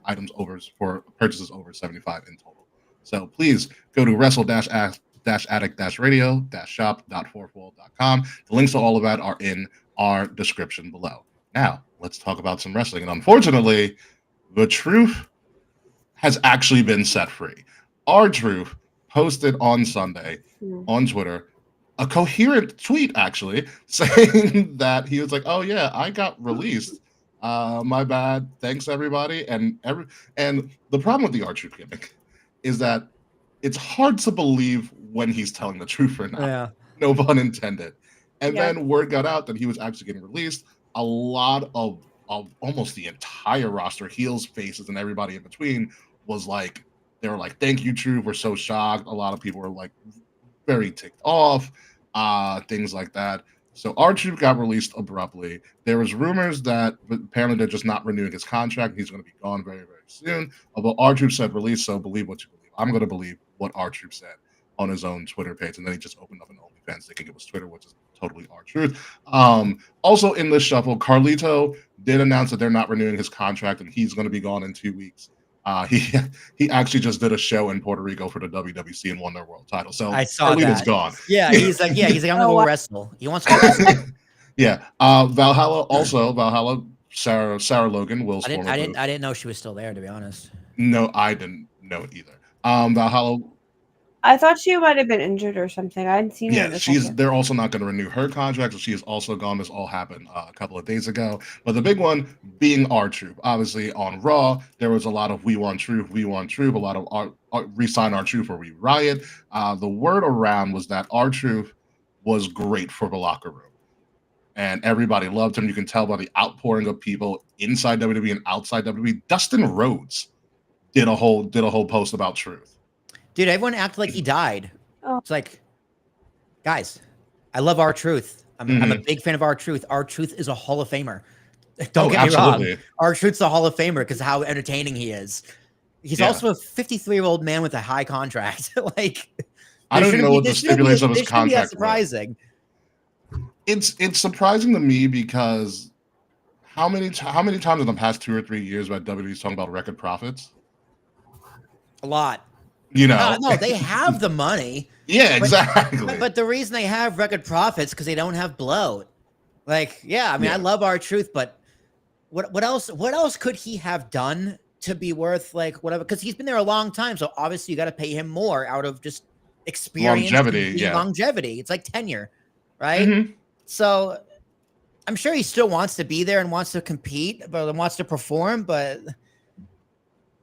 items for purchases over 75 in total. So please go to wrestle-addict-radio-shop.4fall.com. The links to all of that are in our description below. Now, let's talk about some wrestling. And unfortunately, the truth has actually been set free. R-Truth posted on Sunday on Twitter a coherent tweet actually saying that he was like, "Oh yeah, I got released. My bad. Thanks everybody." And the problem with the R-Truth gimmick is that it's hard to believe when he's telling the truth or not. Yeah. No pun intended. And Yeah. then word got out that he was actually getting released. A lot of almost the entire roster, heels, faces, and everybody in between was like, they were like, "Thank you, Truth. We're so shocked." A lot of people were like very ticked off, things like that. So R-Truth got released abruptly. There was rumors that apparently they're just not renewing his contract. He's going to be gone very, very soon. Although R-Truth said release, so believe what you believe. I'm going to believe what R-Truth said on his own Twitter page, and then he just opened up an OnlyFans thinking it was Twitter, which is totally R-Truth. Also in this shuffle, Carlito did announce that they're not renewing his contract, and he's going to be gone in 2 weeks. He actually just did a show in Puerto Rico for the WWC and won their world title. So I saw Carlito's that. gone. Yeah, he's like, I'm gonna Oh, go wow. wrestle. He wants to go wrestle. Yeah. Valhalla, Sarah Logan, Will's I former boo. didn't know she was still there, to be honest. No, I didn't know it either. Valhalla, I thought she might have been injured or something. I hadn't seen her. In yeah, a second. they're also not going to renew her contract, so she is also gone. This all happened a couple of days ago. But the big one being R-Truth. Obviously, on Raw, there was a lot of "We want Truth, we want Truth," a lot of resign R-Truth or we riot. The word around was that R-Truth was great for the locker room, and everybody loved him. You can tell by the outpouring of people inside WWE and outside WWE. Dustin Rhodes did a whole post about Truth. Dude, everyone acted like he died. Oh. It's like, guys, I love R-Truth. I'm a big fan of R-Truth. R-Truth is a Hall of Famer. Don't get me absolutely. wrong. R-Truth's a Hall of Famer because of how entertaining he is. He's also a 53-year-old man with a high contract. Like, I don't know what the stipulations of his this shouldn't be that contract were. surprising. It's surprising to me because how many times in the past 2 or 3 years about WWE's talking about record profits? A lot. You know, No, they have the money. Yeah, exactly. But the reason they have record profits because they don't have bloat. Like, yeah, I mean, I love R-Truth, but what else? What else could he have done to be worth like whatever? Because he's been there a long time, so obviously you got to pay him more out of just experience, longevity. It's like tenure, right? Mm-hmm. So I'm sure he still wants to be there and wants to compete, but wants to perform, but.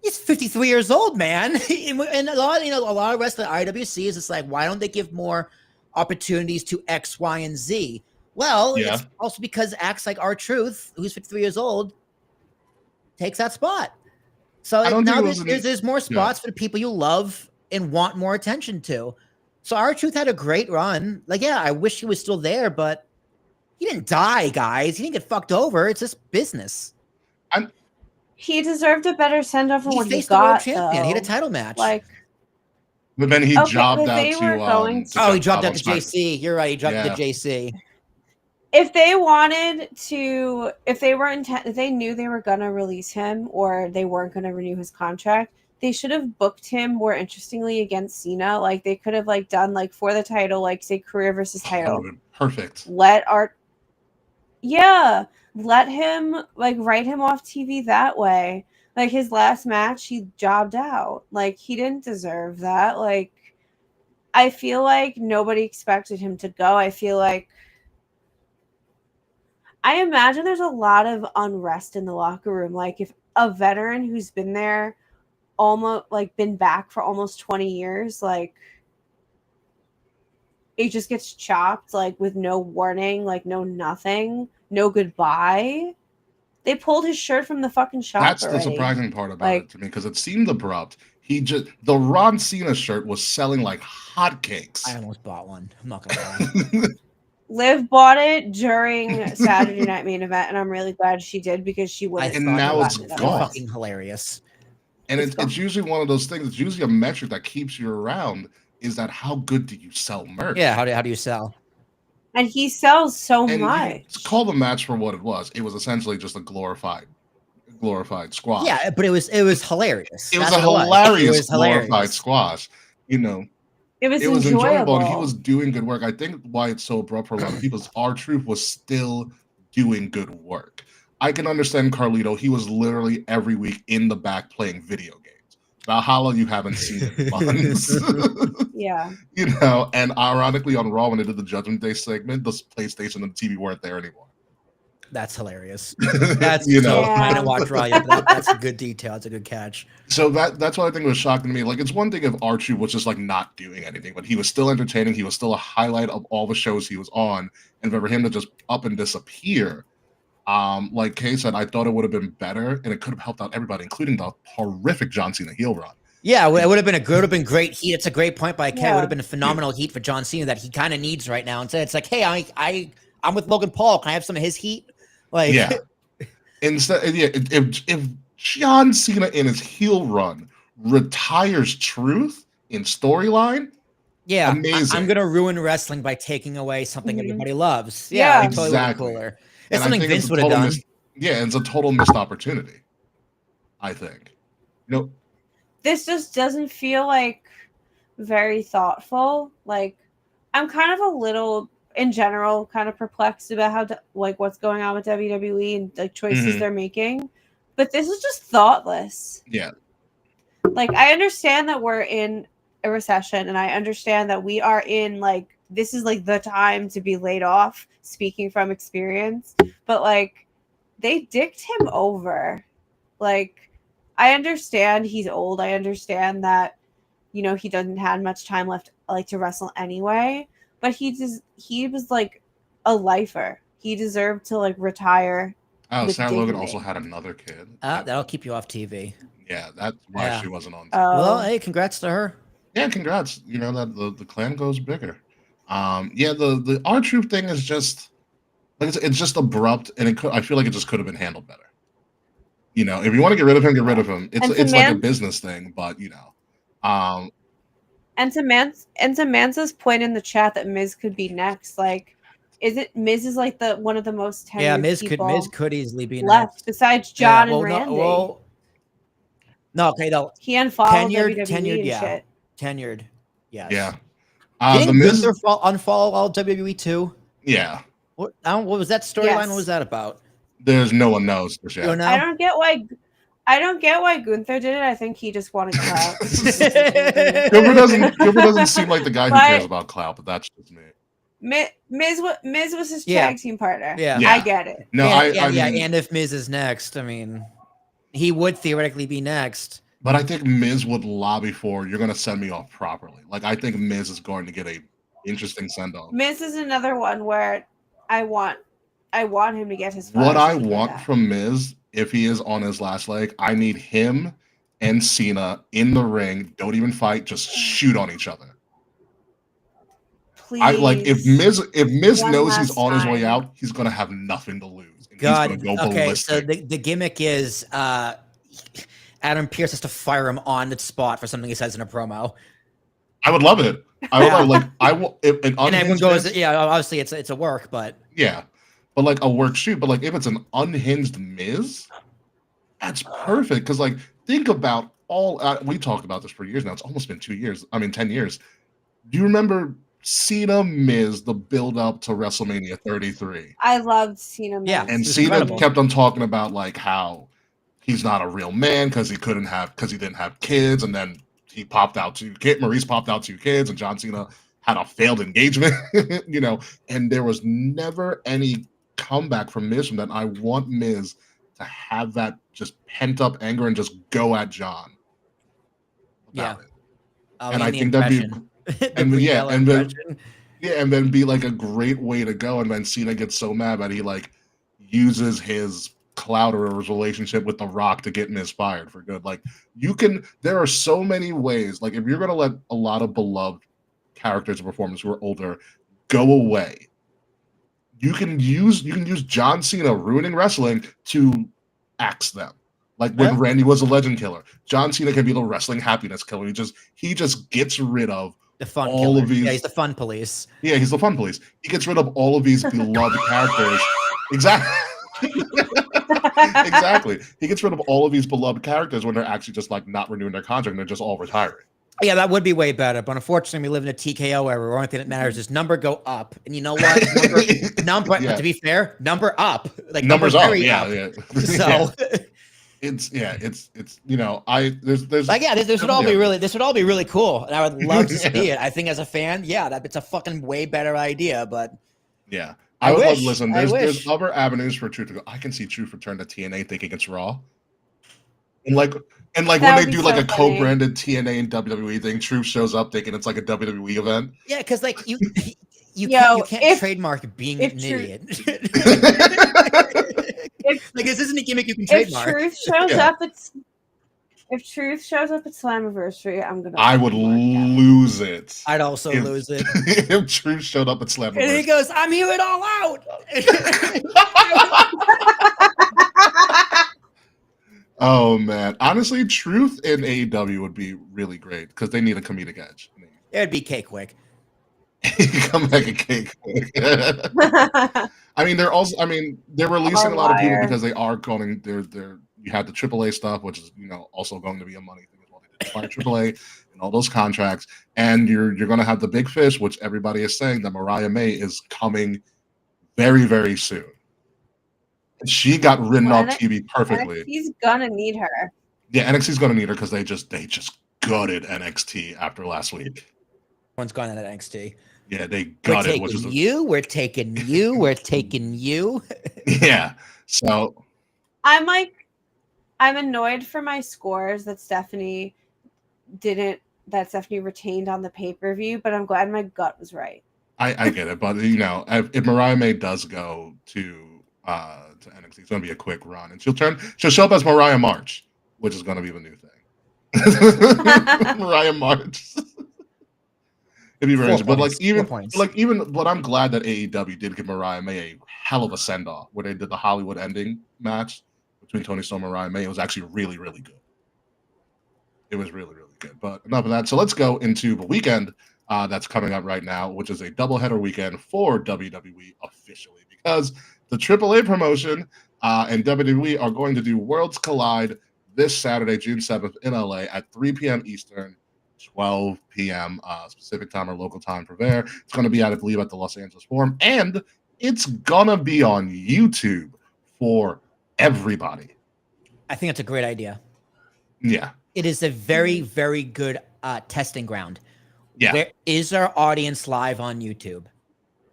He's 53 years old, man. And a lot of rest of the IWC is just like, why don't they give more opportunities to X, Y, and Z? Well, it's also because acts like R-Truth, who's 53 years old, takes that spot. So now there's more spots for the people you love and want more attention to. So R-Truth had a great run. Like, yeah, I wish he was still there, but he didn't die, guys. He didn't get fucked over. It's just business. He deserved a better send off for what he faced the world got. champion. He had a title match. Like, but then he jobbed out to. He dropped out to JC. You're right. He dropped out to JC. If they wanted to, if they knew they were gonna release him or they weren't gonna renew his contract, they should have booked him more interestingly against Cena. Like they could have done for the title, like say career versus title. Perfect. Let him write him off TV that way. Like his last match, he jobbed out. Like he didn't deserve that. Like I feel like nobody expected him to go. I imagine there's a lot of unrest in the locker room. Like if a veteran who's been there almost been back for almost 20 years, it just gets chopped with no warning, no nothing. No goodbye. They pulled his shirt from the fucking shop. That's already. the surprising part about it to me because it seemed abrupt. The Ron Cena shirt was selling like hotcakes. I almost bought one. I'm not gonna lie. Liv bought it during Saturday Night Main Event, and I'm really glad she did because she would. And now it's gone. Fucking hilarious. And it's usually one of those things. It's usually a metric that keeps you around. Is that how good do you sell merch? Yeah. How do you sell? And he sells so much. Call the match for what it was. It was essentially just a glorified squash. Yeah, but it was hilarious. It was a hilarious glorified squash. You know, it was enjoyable. And he was doing good work. I think why it's so abrupt for a lot of people is R-Truth was still doing good work. I can understand Carlito. He was literally every week in the back playing video games. Valhalla, you haven't seen in months. Yeah. You know, and ironically on Raw when they did the Judgment Day segment, the PlayStation and the TV weren't there anymore. That's hilarious. That's You so know. I didn't watch Raw yet, but that's a good detail. It's a good catch. So that's what I think was shocking to me. Like, it's one thing if Archie was just like not doing anything, but he was still entertaining. He was still a highlight of all the shows he was on, and for him to just up and disappear, like Kay said, I thought it would have been better, and it could have helped out everybody, including the horrific John Cena heel run. Yeah, it would have been great heat. It's a great point by Kay. It Yeah. would have been a phenomenal heat for John Cena that he kind of needs right now. Instead, it's like, hey, I'm with Logan Paul. Can I have some of his heat? Like, Yeah. Instead, yeah, if John Cena in his heel run retires Truth in storyline, yeah, amazing. I'm gonna ruin wrestling by taking away something Mhm. everybody loves. Yeah. Yeah, totally Exactly. cooler. And It's I something think Vince a would have total done. yeah, it's a total missed opportunity, I think. You know, This just doesn't feel like very thoughtful. Like, I'm kind of a little, in general, kind of perplexed about how like what's going on with WWE and like choices Mhm. they're making. But this is just thoughtless. yeah. Like, I understand that we're in a recession, and I understand that we are in like this is like the time to be laid off, speaking from experience. But like, they dicked him over. Like, I understand he's old. I understand that, you know, he doesn't have much time left like to wrestle anyway. But he was like a lifer. He deserved to like retire. Oh, With Sarah Logan dignity. also had another kid. That'll keep you off TV. Yeah, that's why Yeah. she wasn't on. Well, Oh, hey, congrats to her. Yeah, congrats. You know that the clan goes bigger. Yeah, the R-Truth thing is just like it's just abrupt, and I feel like it just could have been handled better. You know, if you want to get rid of him, get rid of him. It's And to it's like a Man- business thing, but you know, and to Mansa's point in the chat that Miz could be next. Like, is it Miz is like the one of the most tenured Yeah, Miz people could easily be left next. besides John Yeah, and Randy. No, okay, no. He unfollowed Tenured, WWE and yeah. shit. Tenured. Yes. yeah. Didn't The Miz, Gunther unfollow all WWE too? yeah. What was that storyline? Yes. What was that about? There's no one knows for You sure. don't know? I don't get why Gunther did it. I think he just wanted clout. Gilbert doesn't seem like the guy who But- cares about clout, but that's just me. Miz was his Yeah. tag team partner. Yeah. Yeah. I get it. No, and, I mean, and if Miz is next, I mean, he would theoretically be next. but I think Miz would lobby for you're going to send me off properly. Like I think Miz is going to get a interesting send off. Miz is another one where I want him to get his What flowers I for want that. from Miz, if he is on his last leg, I need him and Cena in the ring. Don't even fight, just shoot on each other. Please. I like if Miz One knows he's last on his way time. out, he's gonna have nothing to lose. And God. he's gonna go Okay, ballistic. so the gimmick is Adam Pearce has to fire him on the spot for something he says in a promo. I would love it. I would love, like I will if an And everyone unhinged goes, Miz- yeah, obviously it's a work, but yeah. But like a work shoot, but like if it's an unhinged Miz, that's perfect. Because like think about all we talked about this for years now. It's almost been 2 years. I mean 10 years. Do you remember Cena Miz, the build up to WrestleMania 33? I loved Cena. Miz. Yeah. And It's Cena incredible. kept on talking about like how he's not a real man because he didn't have kids, and then he popped out Maurice popped out 2 kids, and John Cena had a failed engagement, you know, and there was never any comeback from Miz from that. I want Miz to have that just pent up anger and just go at John. about it. And I think that'd be and then be like a great way to go. And then Cena gets so mad that he like uses his clout or his relationship with The Rock to get Miz fired for good. Like there are so many ways. Like if you're gonna let a lot of beloved characters and performers who are older go away, you can use John Cena ruining wrestling to axe them. Like when Randy was a legend killer, John Cena can be the wrestling happiness killer. He just gets rid of the fun all killer. of these. Yeah, he's the fun police. Yeah, he's the fun police. He gets rid of all of these beloved characters. Exactly. Exactly. He gets rid of all of these beloved characters when they're actually just like not renewing their contract and they're just all retiring. Yeah, that would be way better. But unfortunately, we live in a TKO era where the only thing that matters is number go up. And you know what? Number Yeah. to be fair, number up. Like Numbers up. very Yeah. So it's you know, there's Like, yeah, this would all be definitely really, this would all be really cool, and I would love to see Yeah. it. I think as a fan, yeah, that it's a fucking way better idea. But Yeah. I I would love wish, listen, I there's wish. other avenues for Truth to go. I can see Truth return to TNA thinking it's Raw. And like when That would they be do like so a funny. co-branded TNA and WWE thing, Truth shows up thinking it's like a WWE event. Yeah, because like you Yo, can't if- trademark being if an Truth- idiot. If- Like, this isn't a gimmick you can If trademark. Truth shows Yeah. up, if Truth shows up at Slammiversary, I'm gonna. I would mark out. lose it. I'd also if- lose it. if Truth showed up at And he Slammiversary. goes, "I'm here it all out." Oh man. Honestly, Truth in AEW would be really great because they need a comedic edge. It'd be cake quick. Come back and cake. I mean, they're releasing a lot of people Liar. because they are going. They're you had the AAA stuff, which is also going to be a money thing as well. They did acquire AAA and all those contracts, and you're going to have the big fish, which everybody is saying that Mariah May is coming very, very soon. She got written Well, off TV perfectly. He's gonna need her. Yeah, NXT's going to need her because they just gutted NXT after last week. One's gone at NXT. Yeah, they We're gutted. taking Which is you. We're taking you. We're taking you. yeah. So I'm annoyed for my scores that Stephanie retained on the pay-per-view, but I'm glad my gut was right. I get it, but if Mariah May does go to NXT, it's going to be a quick run, and she'll show up as Mariah March, which is going to be the new thing. Mariah March. It'd be very interesting. But I'm glad that AEW did give Mariah May a hell of a send off where they did the Hollywood ending match between Toni Storm and Mariah May. It was actually really, really good. It was really, really good. But enough of that. So let's go into the weekend that's coming up right now, which is a doubleheader weekend for WWE officially, because the AAA promotion and WWE are going to do Worlds Collide this Saturday, June 7th in LA at 3 p.m. Eastern, 12 p.m. Pacific time or local time for there. It's going to be, I believe, at the Los Angeles Forum, and it's going to be on YouTube for everybody. I think that's a great idea. Yeah. It is a very, very good testing ground. Yeah. Where is our audience live on YouTube?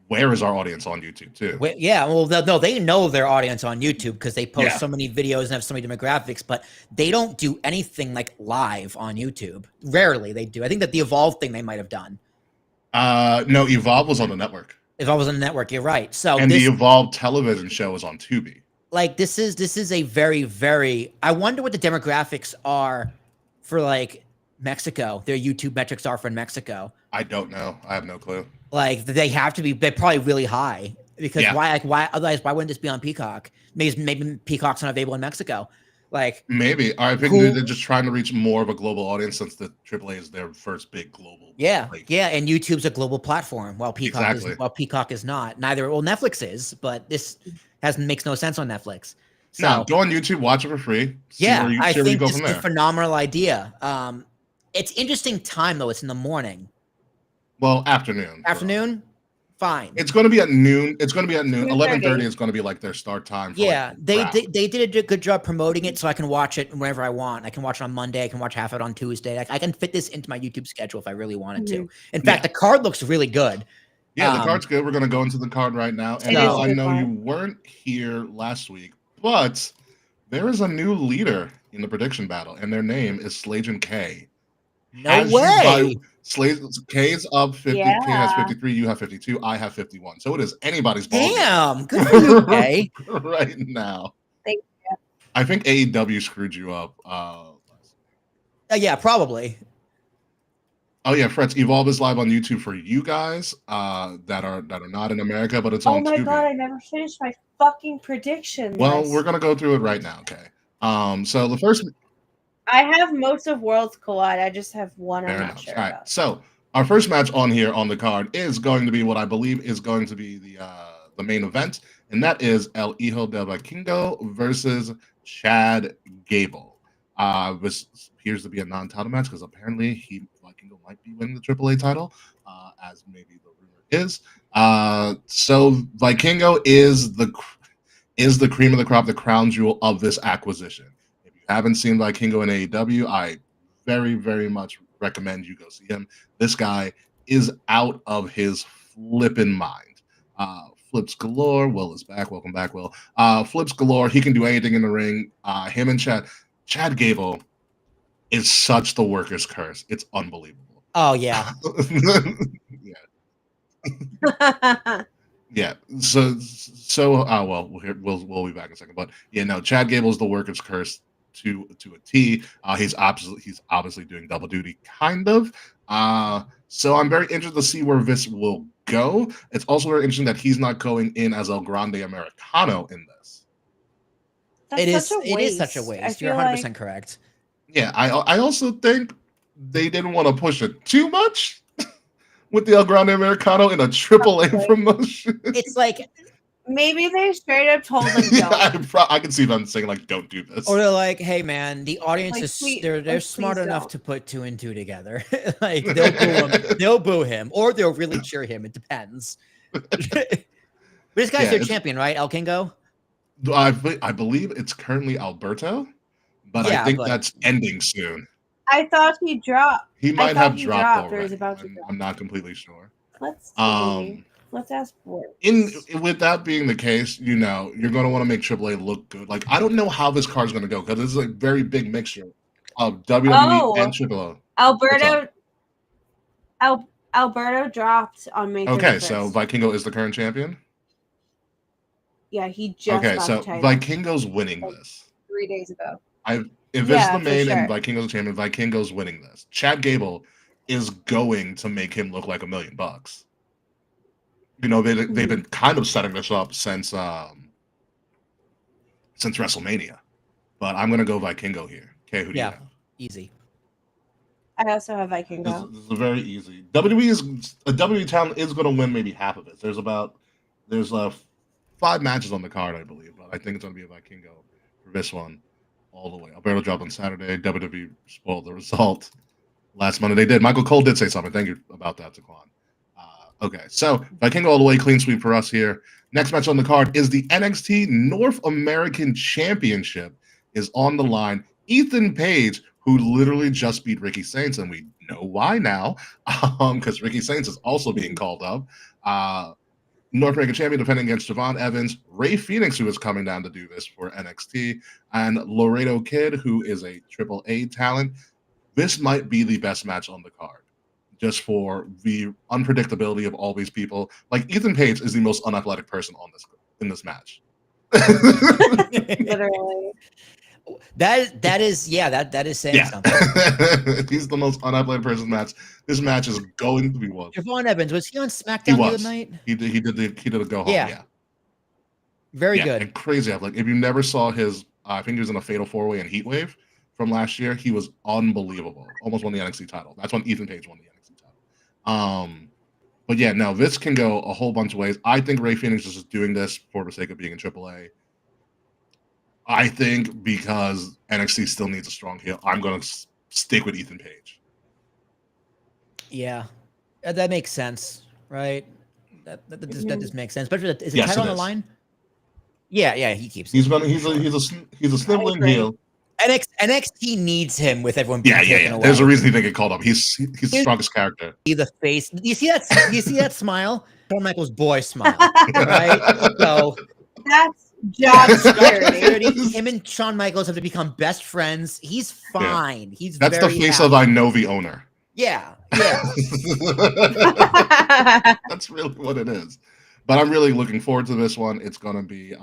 Where is our audience on YouTube too? Yeah, well, no, they know their audience on YouTube because they post so many videos and have so many demographics, but they don't do anything like live on YouTube. Rarely they do. I think that the Evolve thing they might have done. No, Evolve was on the network. Evolve was on the network. You're right. So and the Evolve television show is on Tubi. Like this is a very, very. I wonder what the demographics are for like Mexico. Their YouTube metrics are for Mexico. I don't know. I have no clue. Like they have to be. They're probably really high because why? Otherwise, why wouldn't this be on Peacock? Maybe Peacock's not available in Mexico. Like maybe I think they're just trying to reach more of a global audience since the AAA is their first big global. Yeah, and YouTube's a global platform while Peacock is not. Neither. Well, Netflix is, but this makes no sense on Netflix. So, no, go on YouTube, watch it for free. I think this is a phenomenal idea. It's interesting time though. It's in the morning. Well, afternoon. Afternoon, fine. It's going to be at noon. 11:30 is going to be like their start time. They did a good job promoting it, so I can watch it whenever I want. I can watch it on Monday. I can watch half of it on Tuesday. I can fit this into my YouTube schedule if I really wanted to. In fact, the card looks really good. Yeah, the card's good. We're going to go into the card right now. And I know you weren't here last week, but there is a new leader in the prediction battle, and their name is Slajan K. No way. K's up 50. K has 53. You have 52. I have 51. So it is anybody's ball. Damn, good for you, K. Right now. Thank you. I think AEW screwed you up. Yeah, probably. Oh yeah, Fretz, Evolve is live on YouTube for you guys that are not in America, but it's on Tubi. Oh my god, I never finished my fucking prediction. Well, we're gonna go through it right now, okay? So the first, I have most of Worlds Collide. I just have one. I'm not sure. All right. So our first match on here on the card is going to be what I believe is going to be the main event, and that is El Hijo del Vikingo versus Chad Gable. This appears to be a non-title match because apparently Vikingo might be winning the AAA title, as maybe the rumor is. So Vikingo is the cream of the crop, the crown jewel of this acquisition. If you haven't seen Vikingo in AEW, I very, very much recommend you go see him. This guy is out of his flipping mind. Flips galore. Will is back. Welcome back, Will. Flips galore. He can do anything in the ring. Him and Chad Gable is such the worker's curse. It's unbelievable. Oh yeah. Yeah. So well, we'll be back in a second. But yeah, no, Chad Gable's the worker's curse to a T. He's obviously doing double duty, kind of. So I'm very interested to see where this will go. It's also very interesting that he's not going in as El Grande Americano in this. It is such a waste. You're 100% correct. Yeah, I also think they didn't want to push it too much with the El Grande Americano in a AAA promotion. It's like maybe they straight up told them don't. I can see them saying like, "Don't do this," or they're like, "Hey, man, the audience Like, is please- they're like, smart please enough don't." to put 2 and 2 together. Like they'll boo him, or they'll really cheer him. It depends." But this guy's their champion, right? El Kingo. I believe it's currently Alberto, but I think that's ending soon. I thought he dropped. He might have dropped or already. is about to drop. I'm not completely sure. Let's see. Let's ask for it. With that being the case, you're going to want to make AAA look good. Like, I don't know how this card's going to go because this is a very big mixture of WWE and AAA. Alberto dropped on May 31st. Okay, so Vikingo is the current champion? Yeah, he just okay, got so the title Vikingo's winning this. 3 days ago. If it's the main and Vikingo's the champion, Vikingo's winning this. Chad Gable is going to make him look like $1 million. They've been kind of setting this up since WrestleMania. But I'm gonna go Vikingo here. Okay, who do you have? Easy. I also have Vikingo. This is very easy. WWE talent is gonna win maybe half of it. There's 5 matches on the card, I believe, but I think it's gonna be a Vikingo for this one all the way. Alberto dropped on Saturday. WWE spoiled the result. Last Monday they did. Michael Cole did say something. Thank you about that, Taquan. Okay, so Vikingo all the way, clean sweep for us here. Next match on the card is the NXT North American Championship is on the line. Ethan Page, who literally just beat Ricky Saints, and we know why now, because Ricky Saints is also being called up. North American Champion defending against Javon Evans, Ray Phoenix, who is coming down to do this for NXT, and Laredo Kid, who is a AAA talent. This might be the best match on the card, just for the unpredictability of all these people. Like, Ethan Page is the most unathletic person in this match. Literally. That is saying something. He's the most unathletic person in the match. This match is going to be one. Javon Evans, was he on SmackDown the other night? He did a go home. Yeah. Very good. And crazy athletic. If you never saw his, I think he was in a Fatal 4-Way in Heatwave from last year. He was unbelievable. Almost won the NXT title. That's when Ethan Page won the NXT title. But yeah, no, this can go a whole bunch of ways. I think Ray Phoenix is just doing this for the sake of being in AAA. I think because NXT still needs a strong heel, I'm going to stick with Ethan Page. Yeah, that makes sense, right? That just makes sense. Especially, is the title on the line? Yeah, he keeps. He's a sniveling heel. NXT needs him with everyone. Yeah. There's a reason he didn't get called up. He's the strongest character. He's the face. You see that smile? Shawn Michaels' boy smile, right? So that's job security. Him and Shawn Michaels have to become best friends. He's fine. Yeah. That's the face of I know the owner. Yeah. That's really what it is. But I'm really looking forward to this one. It's gonna be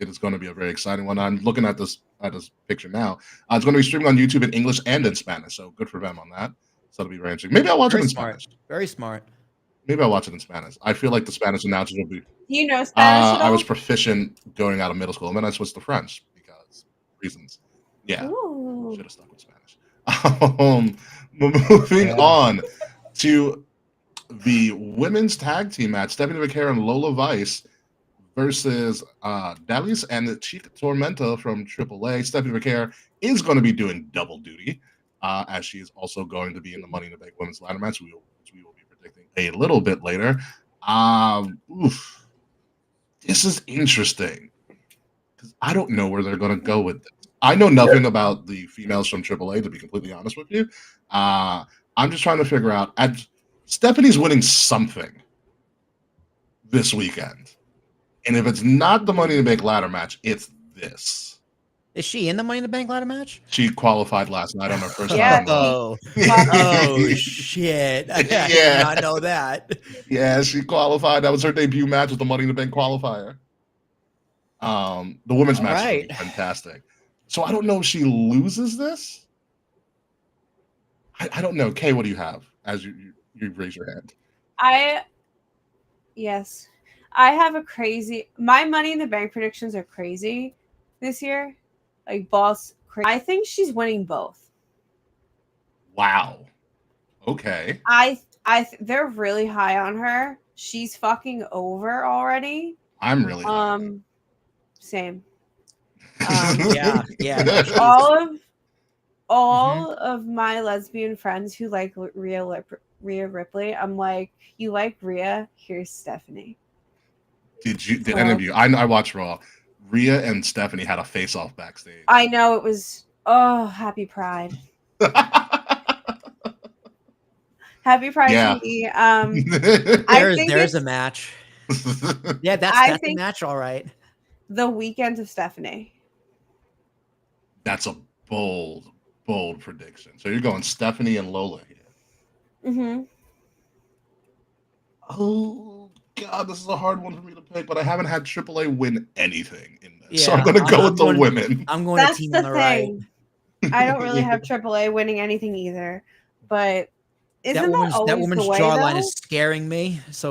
it is going to be a very exciting one. I'm looking at this picture now. It's going to be streaming on YouTube in English and in Spanish, so good for them on that. So it'll be very interesting. Maybe I'll watch it in Spanish. Very smart. Maybe I'll watch it in Spanish. I feel like the Spanish announcers will be. Do you know Spanish? I was proficient going out of middle school, and then I switched to French because reasons. Yeah, should have stuck with Spanish. Moving on to the women's tag team match: Stephanie McCare and Lola Vice versus Dallas and Chica Tormenta from AAA. Stephanie McCare is going to be doing double duty, as she is also going to be in the Money in the Bank women's ladder match, which we will be predicting a little bit later. This is interesting because I don't know where they're going to go with this. I know nothing about the females from AAA, to be completely honest with you. I'm just trying to figure out. Stephanie's winning something this weekend, and if it's not the Money in the Bank ladder match, it's this. Is she in the Money in the Bank ladder match? She qualified last night on her first Yeah. time. Oh, shit! I did Yeah. not know that. Yeah, she qualified. That was her debut match with the Money in the Bank qualifier. The women's match is gonna be fantastic. So I don't know if she loses this. I don't know. Kay, what do you have? As you raise your hand. Yes. I have a crazy. My Money in the Bank predictions are crazy this year. Like boss. I think she's winning both. Wow. Okay. They're really high on her. She's fucking over already. I'm really Same. Yeah. All of my lesbian friends who like Rhea Ripley, I'm like, you like Rhea? Here's Stephanie. Did any of you? I watched Raw. Rhea and Stephanie had a face-off backstage. I know it was. Happy Pride. Happy Pride to me. There's a match. Yeah, that's a match, all right. The Weekend of Stephanie. That's a bold prediction. So you're going Stephanie and Lola here. Mm-hmm. Oh God, this is a hard one for me to pick, but I haven't had AAA win anything in this, Yeah, so I'm going to go with the women. I'm going That's to Team the on the right. I don't really have AAA winning anything either, but isn't that woman's the way, jawline though? is scaring me. So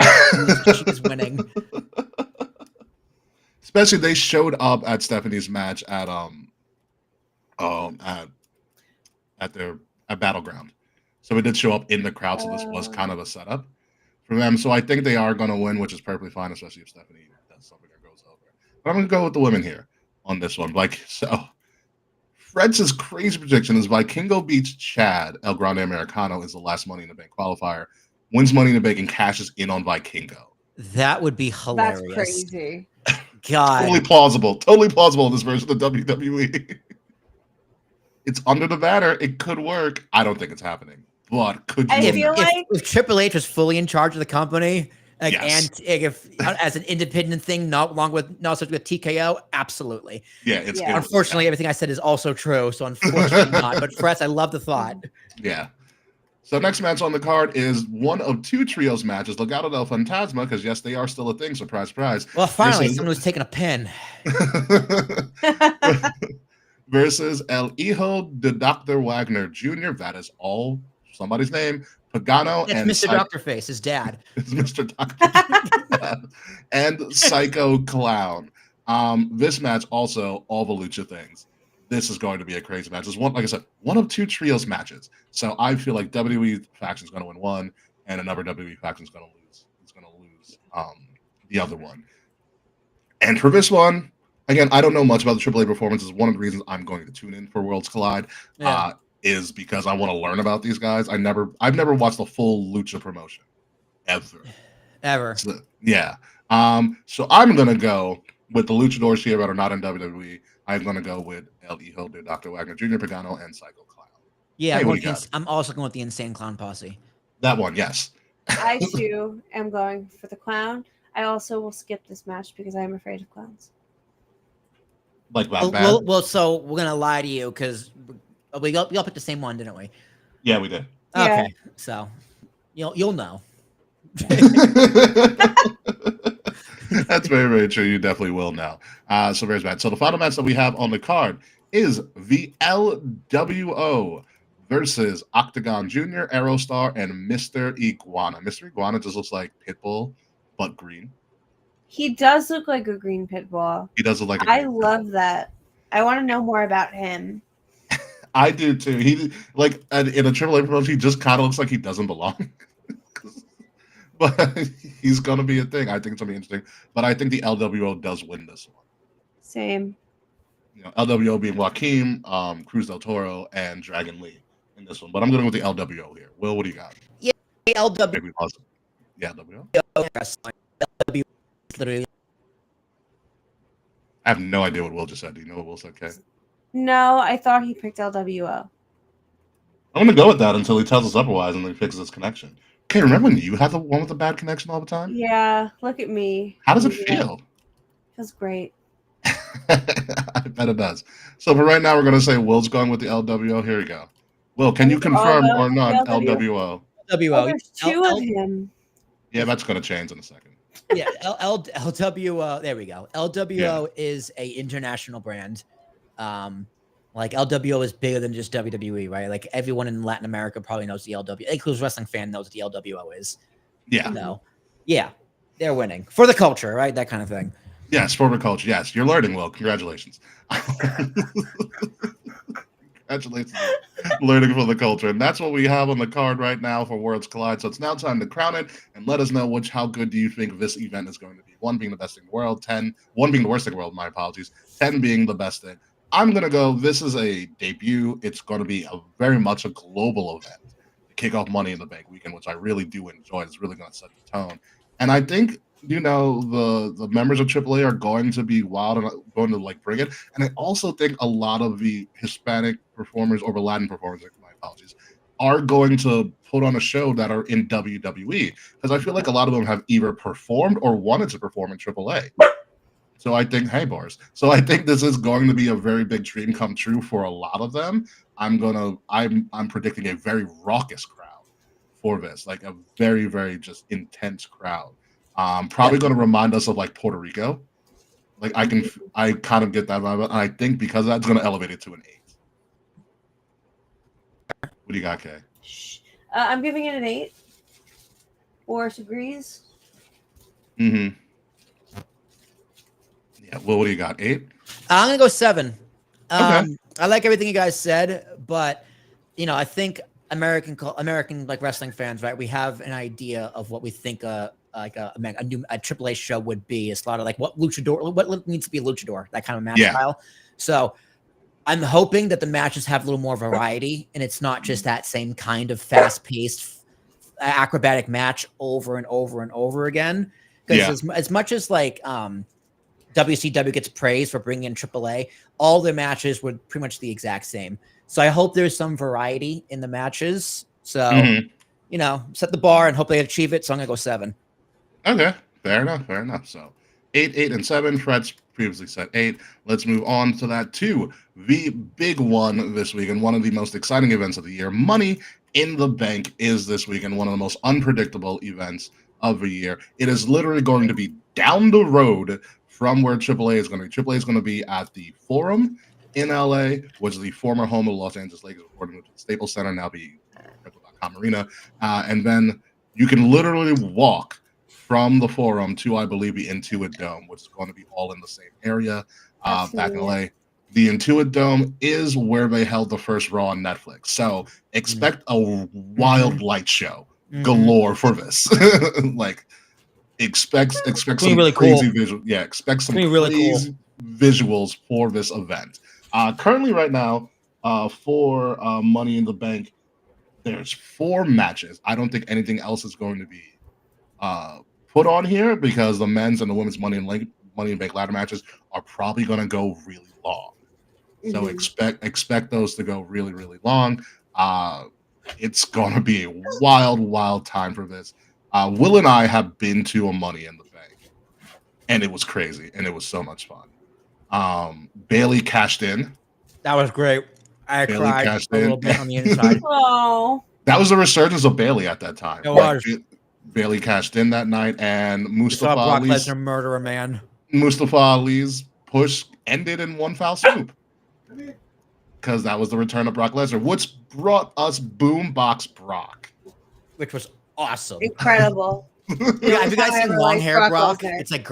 she's winning. Especially they showed up at Stephanie's match at Battleground, so it did show up in the crowd. So this was kind of a setup for them. So I think they are going to win, which is perfectly fine, especially if Stephanie does something that goes over. But I'm going to go with the women here on this one. Like, so Fred's crazy prediction is Vikingo beats Chad. El Grande Americano is the last Money in the Bank qualifier, wins Money in the Bank, and cashes in on Vikingo. That would be hilarious. That's crazy. God. Totally plausible in this version of WWE. It's under the banner. It could work. I don't think it's happening. But could you? If Triple H was fully in charge of the company, like, yes. and if as an independent thing, not with TKO, absolutely. Yeah, unfortunately everything I said is also true. So unfortunately not. But Fred, I love the thought. Yeah. So next match on the card is one of two trios matches. Legado del Fantasma, because yes, they are still a thing. Surprise, surprise. Well, finally, someone was taking a pen. Versus El Hijo de Dr. Wagner Jr. That is all somebody's name. Pagano and Mr. Dr. Face, his dad. It's Mr. Dr. And Psycho Clown. This match also all the lucha things. This is going to be a crazy match. It's one, like I said, one of two trios matches. So I feel like WWE faction is going to win one, and another WWE faction is going to lose. It's going to lose the other one. And for this one, again, I don't know much about the AAA performances. One of the reasons I'm going to tune in for Worlds Collide is because I want to learn about these guys. I've never watched the full lucha promotion ever. So, yeah. So I'm going to go with the luchadors here that are not in WWE. I'm going to go with El Hijo de Dr. Wagner Jr., Pagano, and Psycho Clown. Yeah, hey, I'm also going with the Insane Clown Posse. That one, yes. I, too, am going for the Clown. I also will skip this match because I am afraid of clowns. Like that bad? Well, so we're going to lie to you because we all picked the same one, didn't we? Yeah, we did. Okay, so you'll know. That's very, very true. You definitely will now. So there's that. So the final match that we have on the card is the LWO versus Octagon Jr., Aerostar, and Mr. Iguana. Mr. Iguana just looks like Pitbull, but green. He does look like a green Pitbull. He does look like I love that. I want to know more about him. I do too. He like in a AAA promotion, he just kind of looks like he doesn't belong. But he's gonna be a thing. I think it's gonna be interesting. But I think the LWO does win this one. Same. LWO being Joaquin, Cruz del Toro, and Dragon Lee in this one. But I'm gonna go with the LWO here. Will, what do you got? Yeah, LWO. Yeah, LWO. Literally. I have no idea what Will just said. Do you know what Will said, Kay? No, I thought he picked LWO. I'm gonna go with that until he tells us otherwise and then fixes his connection. Okay, remember when you had the one with the bad connection all the time? Yeah, look at me. How does it feel? Feels great. I bet it does. So for right now, we're gonna say Will's going with the LWO. Here we go. Will, can you confirm or not LWO? Oh, there's two of him. Yeah, that's gonna change in a second. Yeah, LWO. There we go. LWO is a international brand. Like LWO is bigger than just WWE, right? Like everyone in Latin America probably knows the LWO. Includes wrestling fan knows what the LWO is. Yeah. So, yeah, they're winning for the culture, right? That kind of thing. Yes, for the culture. Yes, you're learning, Will. Congratulations. Congratulations, learning for the culture. And that's what we have on the card right now for Worlds Collide. So it's now time to crown it and let us know how good do you think this event is going to be. 1 being the best thing in the world, 1 being the worst thing in the world, my apologies, 10 being the best thing. I'm going to go, this is a debut. It's going to be very much a global event to kick off Money in the Bank weekend, which I really do enjoy. It's really going to set the tone. And I think, the members of AAA are going to be wild and going to bring it. And I also think a lot of the Hispanic performers or the Latin performers, my apologies, are going to put on a show that are in WWE, because I feel like a lot of them have either performed or wanted to perform in AAA. So I think, hey, bars. So I think this is going to be a very big dream come true for a lot of them. I'm predicting a very raucous crowd for this, like a very, very just intense crowd. Probably going to remind us of Puerto Rico. I kind of get that vibe. And I think because that's going to elevate it to an 8. What do you got, Kay? I'm giving it an 8. Boris agrees. Mm-hmm. Yeah. Well, what do you got? 8? I'm gonna go 7. Okay. I like everything you guys said, but I think American wrestling fans, right? We have an idea of what we think a new AAA show would be. It's a lot of what needs to be a luchador, that kind of match style. So I'm hoping that the matches have a little more variety, and it's not just that same kind of fast-paced acrobatic match over and over and over again. Because as much as WCW gets praised for bringing in AAA, all their matches were pretty much the exact same. So I hope there's some variety in the matches. So, set the bar and hope they achieve it. So I'm going to go 7. Okay. Fair enough. So 8, 8, and 7. Fred's previously said 8. Let's move on to that too. The big one this week and one of the most exciting events of the year. Money in the Bank is this weekend one of the most unpredictable events of the year. It is literally going to be down the road from where AAA is going to be. AAA is going to be at the Forum in LA, which is the former home of the Los Angeles Lakers, according to the Staples Center, now the Crypto.com Arena. And then you can literally walk from the Forum to, I believe, the Intuit Dome, which is going to be all in the same area back in LA. The Intuit Dome is where they held the first Raw on Netflix. So expect a wild light show galore for this. Expect some really crazy cool. visual. Yeah, expect some really crazy visuals for this event. Currently, right now, for Money in the Bank, there's 4 matches. I don't think anything else is going to be put on here because the men's and the women's Money in Bank ladder matches are probably going to go really long. So expect those to go really, really long. It's going to be a wild time for this. Will and I have been to a Money in the Bank, and it was crazy, and it was so much fun. Bailey cashed in. That was great. I cried a little bit on the inside. Oh, that was the resurgence of Bailey at that time. It was. Bailey cashed in that night, and Mustafa Brock Lesnar murder a man. Mustafa Ali's push ended in one foul swoop because that was the return of Brock Lesnar, which brought us Boombox Brock, which was awesome. Incredible. Yeah, have you guys seen long hair Brock? It's like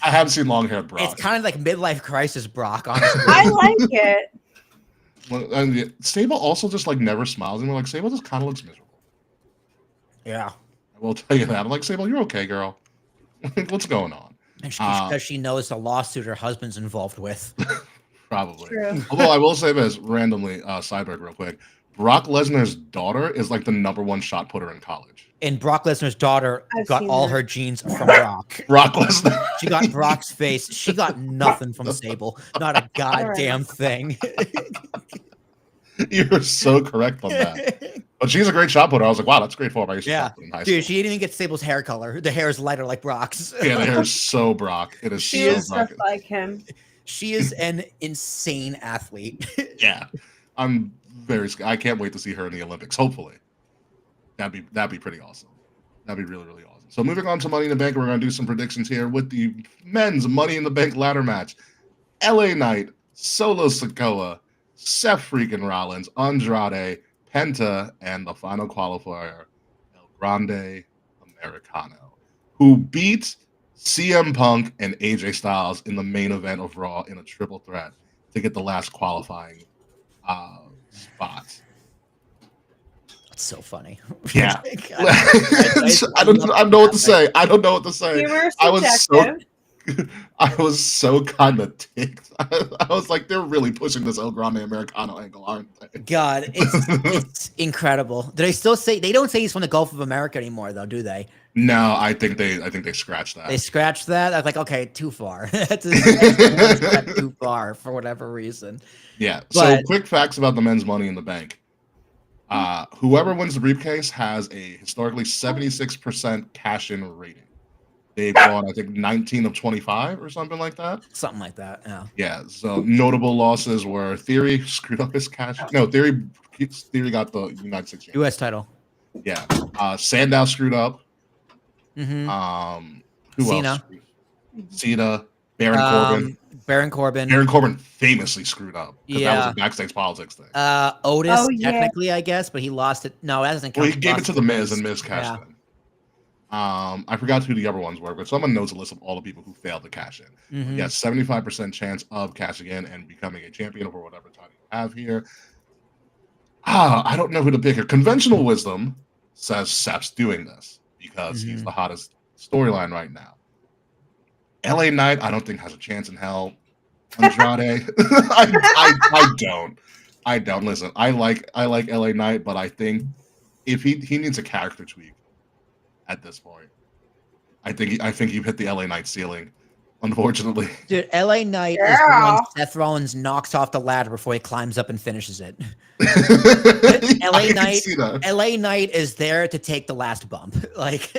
I haven't seen long hair Brock. It's kind of like midlife crisis Brock, honestly. I like it. Well, and Sable also just never smiles, and we're like, Sable just kind of looks miserable. Yeah, I will tell you that. I'm like, Sable, you're okay, girl. What's going on? And because she knows the lawsuit her husband's involved with. Probably. True. Although I will say this randomly, Cyborg, real quick. Brock Lesnar's daughter is like the #1 shot putter in college. And Brock Lesnar's daughter I've got seen all that. her genes from Brock. Brock Lesnar. She got Brock's face. She got nothing from Sable. Not a goddamn thing. You're so correct on that. But she's a great shot putter. I was like, wow, that's great form. I used to Yeah. shot put in high Dude, school. she didn't even get Sable's hair color. The hair is lighter like Brock's. Yeah, the hair is so Brock. It is She so is Brock. just like him. She is an insane athlete. Yeah. I'm very scared. I can't wait to see her in the Olympics, hopefully. That'd be pretty awesome. That'd be really, really awesome. So moving on to Money in the Bank, we're going to do some predictions here with the men's Money in the Bank ladder match. LA Knight, Solo Sikoa, Seth freaking Rollins, Andrade, Penta, and the final qualifier, El Grande Americano, who beat CM Punk and AJ Styles in the main event of Raw in a triple threat to get the last qualifying spot. It's so funny. Yeah. I don't know what to say. I don't know what to say. Humor I was so subjective. I was so kind of ticked. I was like, they're really pushing this El Grande Americano angle, aren't they? God, it's incredible. Do they still say they don't say he's from the Gulf of America anymore, though, do they? No, I think they scratched that. They scratched that. I was like, okay, too far. That's one step too far for whatever reason. Yeah. But- So quick facts about the men's Money in the Bank. Whoever wins the briefcase has a historically 76% cash-in rating. They've gone, I think, 19 of 25 or something like that. Something like that. Yeah. Yeah. So notable losses were Theory screwed up his cash. No, Theory got the United States Championship. U.S. title. Yeah. Sandow screwed up. Mm-hmm. Who Cena. else? Cena. Baron Corbin. Baron Corbin. Baron Corbin famously screwed up because that was Yeah. a backstage politics thing. Otis, Oh, yeah. technically, I guess, but he lost it. No, that doesn't count. Well, he gave it lost to the Miz, and Miz cashed Yeah. in. I forgot who the other ones were, but someone knows a list of all the people who failed to cash in. Mhm. Yes, 75% chance of cashing in and becoming a champion over whatever title you have here. I don't know who to pick here. Conventional wisdom says Seth's doing this because he's the hottest storyline right now. LA Knight, I don't think has a chance in hell. Andrade, I don't. I don't. Listen, I like LA Knight, but I think if he needs a character tweak at this point. I think you've hit the LA Knight ceiling, unfortunately. Dude, LA Knight is the one Seth Rollins knocks off the ladder before he climbs up and finishes it. LA Knight is there to take the last bump. Like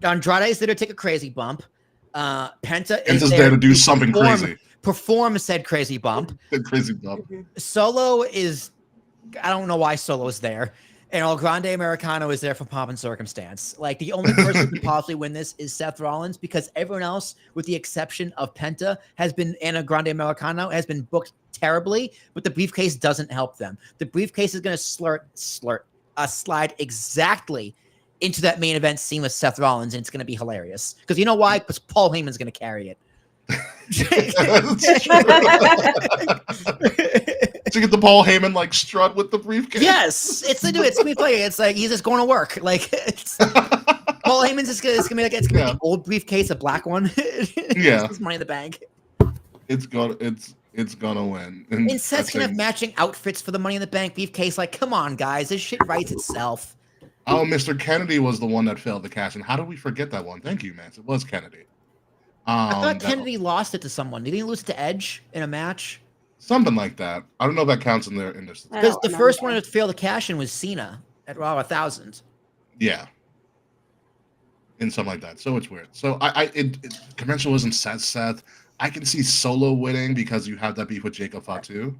Andrade is there to take a crazy bump. Penta is there to do something crazy. Perform said crazy bump. Crazy bump. Solo is, I don't know why Solo is there. And El Grande Americano is there for pomp and circumstance. Like, the only person who can possibly win this is Seth Rollins, because everyone else, with the exception of Penta, and El Grande Americano, has been booked terribly, but the briefcase doesn't help them. The briefcase is going to slide exactly into that main event scene with Seth Rollins, and it's going to be hilarious. Because you know why? Because Paul Heyman's going to carry it. To get the Paul Heyman like strut with the briefcase. Yes, it's gonna be funny. It's like he's just going to work. Like Paul Heyman's just gonna be like be the old briefcase, a black one. Yeah, it's Money in the Bank. It's gonna win. And Seth's gonna have matching outfits for the Money in the Bank briefcase. Like, come on, guys, this shit writes itself. Oh, Mr. Kennedy was the one that failed the cash, and how did we forget that one? Thank you, man. It was Kennedy. I thought Kennedy lost it to someone. Did he lose it to Edge in a match? Something like that. I don't know if that counts in their industry. Because the first one to fail the cash in was Cena at Raw 1000. Yeah. And something like that. So it's weird. So conventional isn't Seth. I can see Solo winning because you have that beef with Jacob Fatu.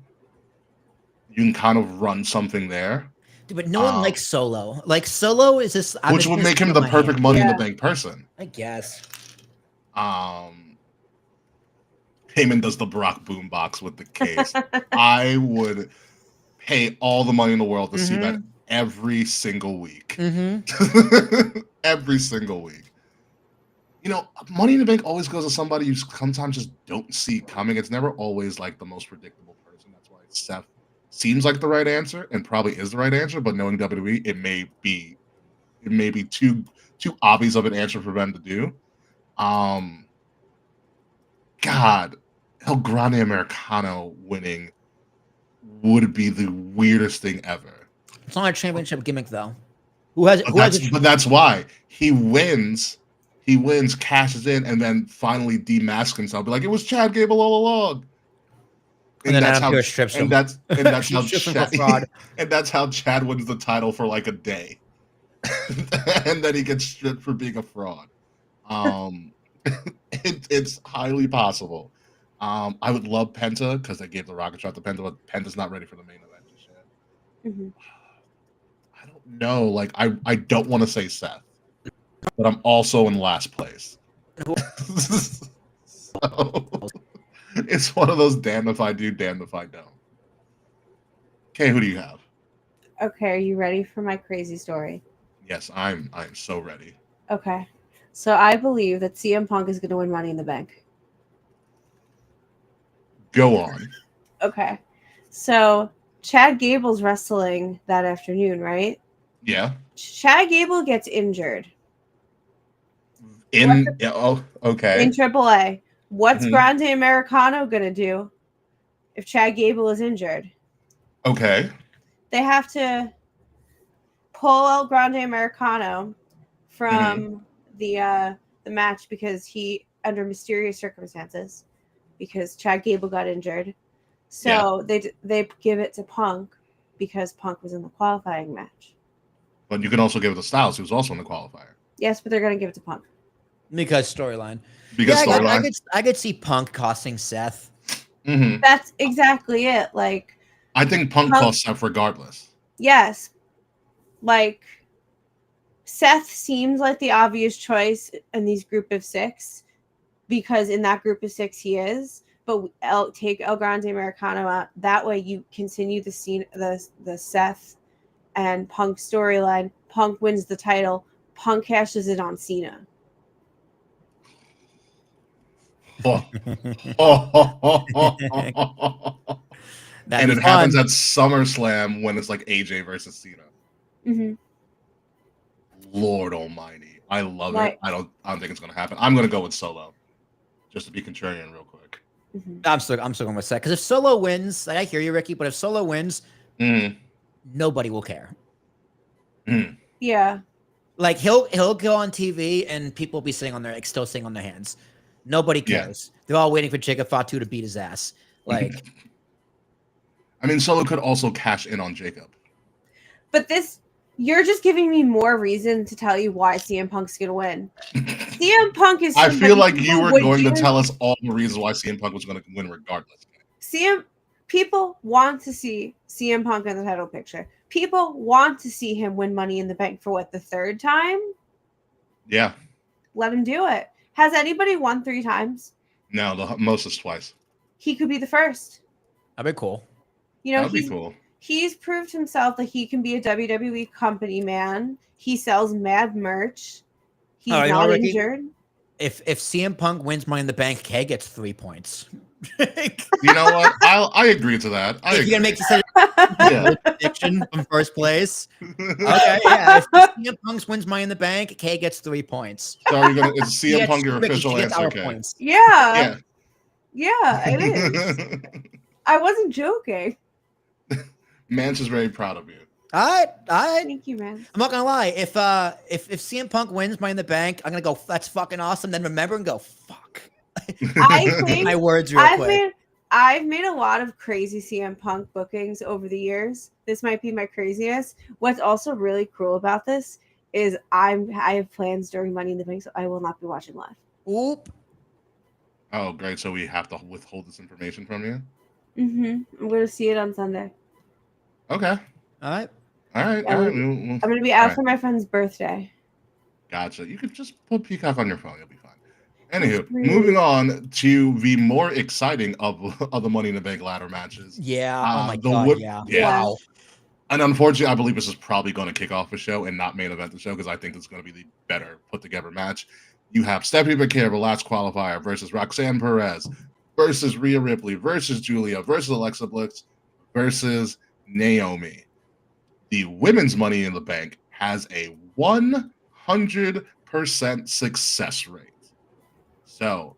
You can kind of run something there. Dude, but no one likes Solo. Like, Solo is this, which would make him the perfect Money in the Bank person. I guess. Heyman does the Brock boombox with the case. I would pay all the money in the world to see that every single week. Every single week. You know, Money in the Bank always goes to somebody you sometimes just don't see coming. It's never always like the most predictable person. That's why Seth seems like the right answer and probably is the right answer, but knowing WWE, it may be too obvious of an answer for them to do. God, El Grande Americano winning would be the weirdest thing ever. It's not a championship gimmick though. Who has it? But that's why he wins. He wins, cashes in, and then finally demasks himself. Be like, it was Chad Gable all along. And then Adam Pearce strips him. That's how Strips him Chad, for fraud. and that's how Chad wins the title for like a day. And then he gets stripped for being a fraud. It's highly possible. I would love Penta because they gave the rocket shot to Penta, but Penta's not ready for the main event just yet. Mm-hmm. I don't know. Like I don't want to say Seth, but I'm also in last place. So it's one of those damned if I do, damned if I don't. Okay, who do you have? Okay, are you ready for my crazy story? Yes, I'm so ready. Okay. So I believe that CM Punk is going to win Money in the Bank. Go on. Okay. So Chad Gable's wrestling that afternoon, right? Yeah. Chad Gable gets injured. Okay. In AAA. What's Grande Americano going to do if Chad Gable is injured? Okay. They have to pull El Grande Americano from the match because he, under mysterious circumstances, because Chad Gable got injured. So they give it to Punk because Punk was in the qualifying match. But you can also give it to Styles, who was also in the qualifier. Yes, but they're going to give it to Punk. Because storyline. I could see Punk costing Seth. Mm-hmm. That's exactly it. Like, I think Punk costs Seth regardless. Yes. Like, Seth seems like the obvious choice in these group of six because in that group of six he is. But take El Grande Americano out. That way you continue the scene, the Seth and Punk storyline. Punk wins the title. Punk cashes it on Cena. And it happens at SummerSlam when it's like AJ versus Cena. Mm-hmm. Lord Almighty, I love it. I don't think it's gonna happen. I'm gonna go with Solo, just to be contrarian, real quick. Mm-hmm. I'm still going with Seth because if Solo wins, like I hear you, Ricky, but if Solo wins, nobody will care. Yeah. Like he'll go on TV and people will be sitting on their still sitting on their hands. Nobody cares. Yeah. They're all waiting for Jacob Fatu to beat his ass. Like, I mean, Solo could also cash in on Jacob. But you're just giving me more reason to tell you why CM Punk's gonna win. CM Punk is. I feel like you were going to tell us all the reasons why CM Punk was going to win, regardless. People want to see CM Punk in the title picture. People want to see him win Money in the Bank for the third time? Yeah. Let him do it. Has anybody won 3 times? No, the most is twice. He could be the first. That'd be cool. That'd be cool. He's proved himself that he can be a WWE company man. He sells mad merch. He's not injured. If CM Punk wins Money in the Bank, Kay gets 3 points. You know what? I agree to that. If you're gonna make prediction from first place, okay, yeah. If CM Punk wins Money in the Bank, Kay gets 3 points. So are you gonna? Is CM Punk your official answer? Points. Yeah, it is. I wasn't joking. Mance is very proud of you. Thank you, man. I'm not gonna lie. If CM Punk wins Money in the Bank, I'm gonna go, that's fucking awesome. Then remember and go, fuck. I think my words real quick. I've made a lot of crazy CM Punk bookings over the years. This might be my craziest. What's also really cruel about this is I have plans during Money in the Bank, so I will not be watching live. Oop. Oh, great. So we have to withhold this information from you? Mm-hmm. I'm going to see it on Sunday. Okay. All right. I'm going to be out for my friend's birthday. Gotcha. You could just put Peacock on your phone. You'll be fine. Anywho, moving on to the more exciting of the Money in the Bank ladder matches. Yeah. Oh my God. Yeah. Wow. And unfortunately, I believe this is probably going to kick off the show and not main event the show because I think it's going to be the better put together match. You have Stephanie McCare, the last qualifier, versus Roxanne Perez, versus Rhea Ripley, versus Julia, versus Alexa Bliss, versus Naomi. The women's Money in the Bank has a 100% success rate. So,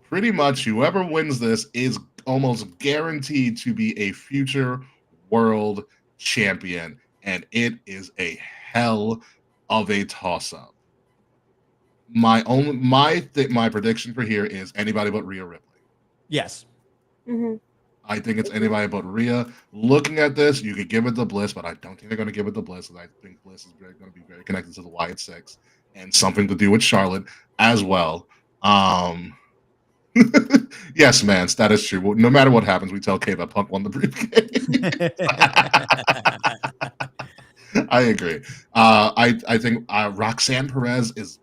pretty much whoever wins this is almost guaranteed to be a future world champion, and it is a hell of a toss-up. My prediction for here is anybody but Rhea Ripley. Yes. Mm-hmm. I think it's anybody but Rhea. Looking at this, you could give it to Bliss, but I don't think they're going to give it to Bliss. And I think Bliss is going to be very connected to the Wyatt Six and something to do with Charlotte as well. Yes, man, that is true. No matter what happens, we tell Kay that Punk won the briefcase. I agree. I think Roxanne Perez is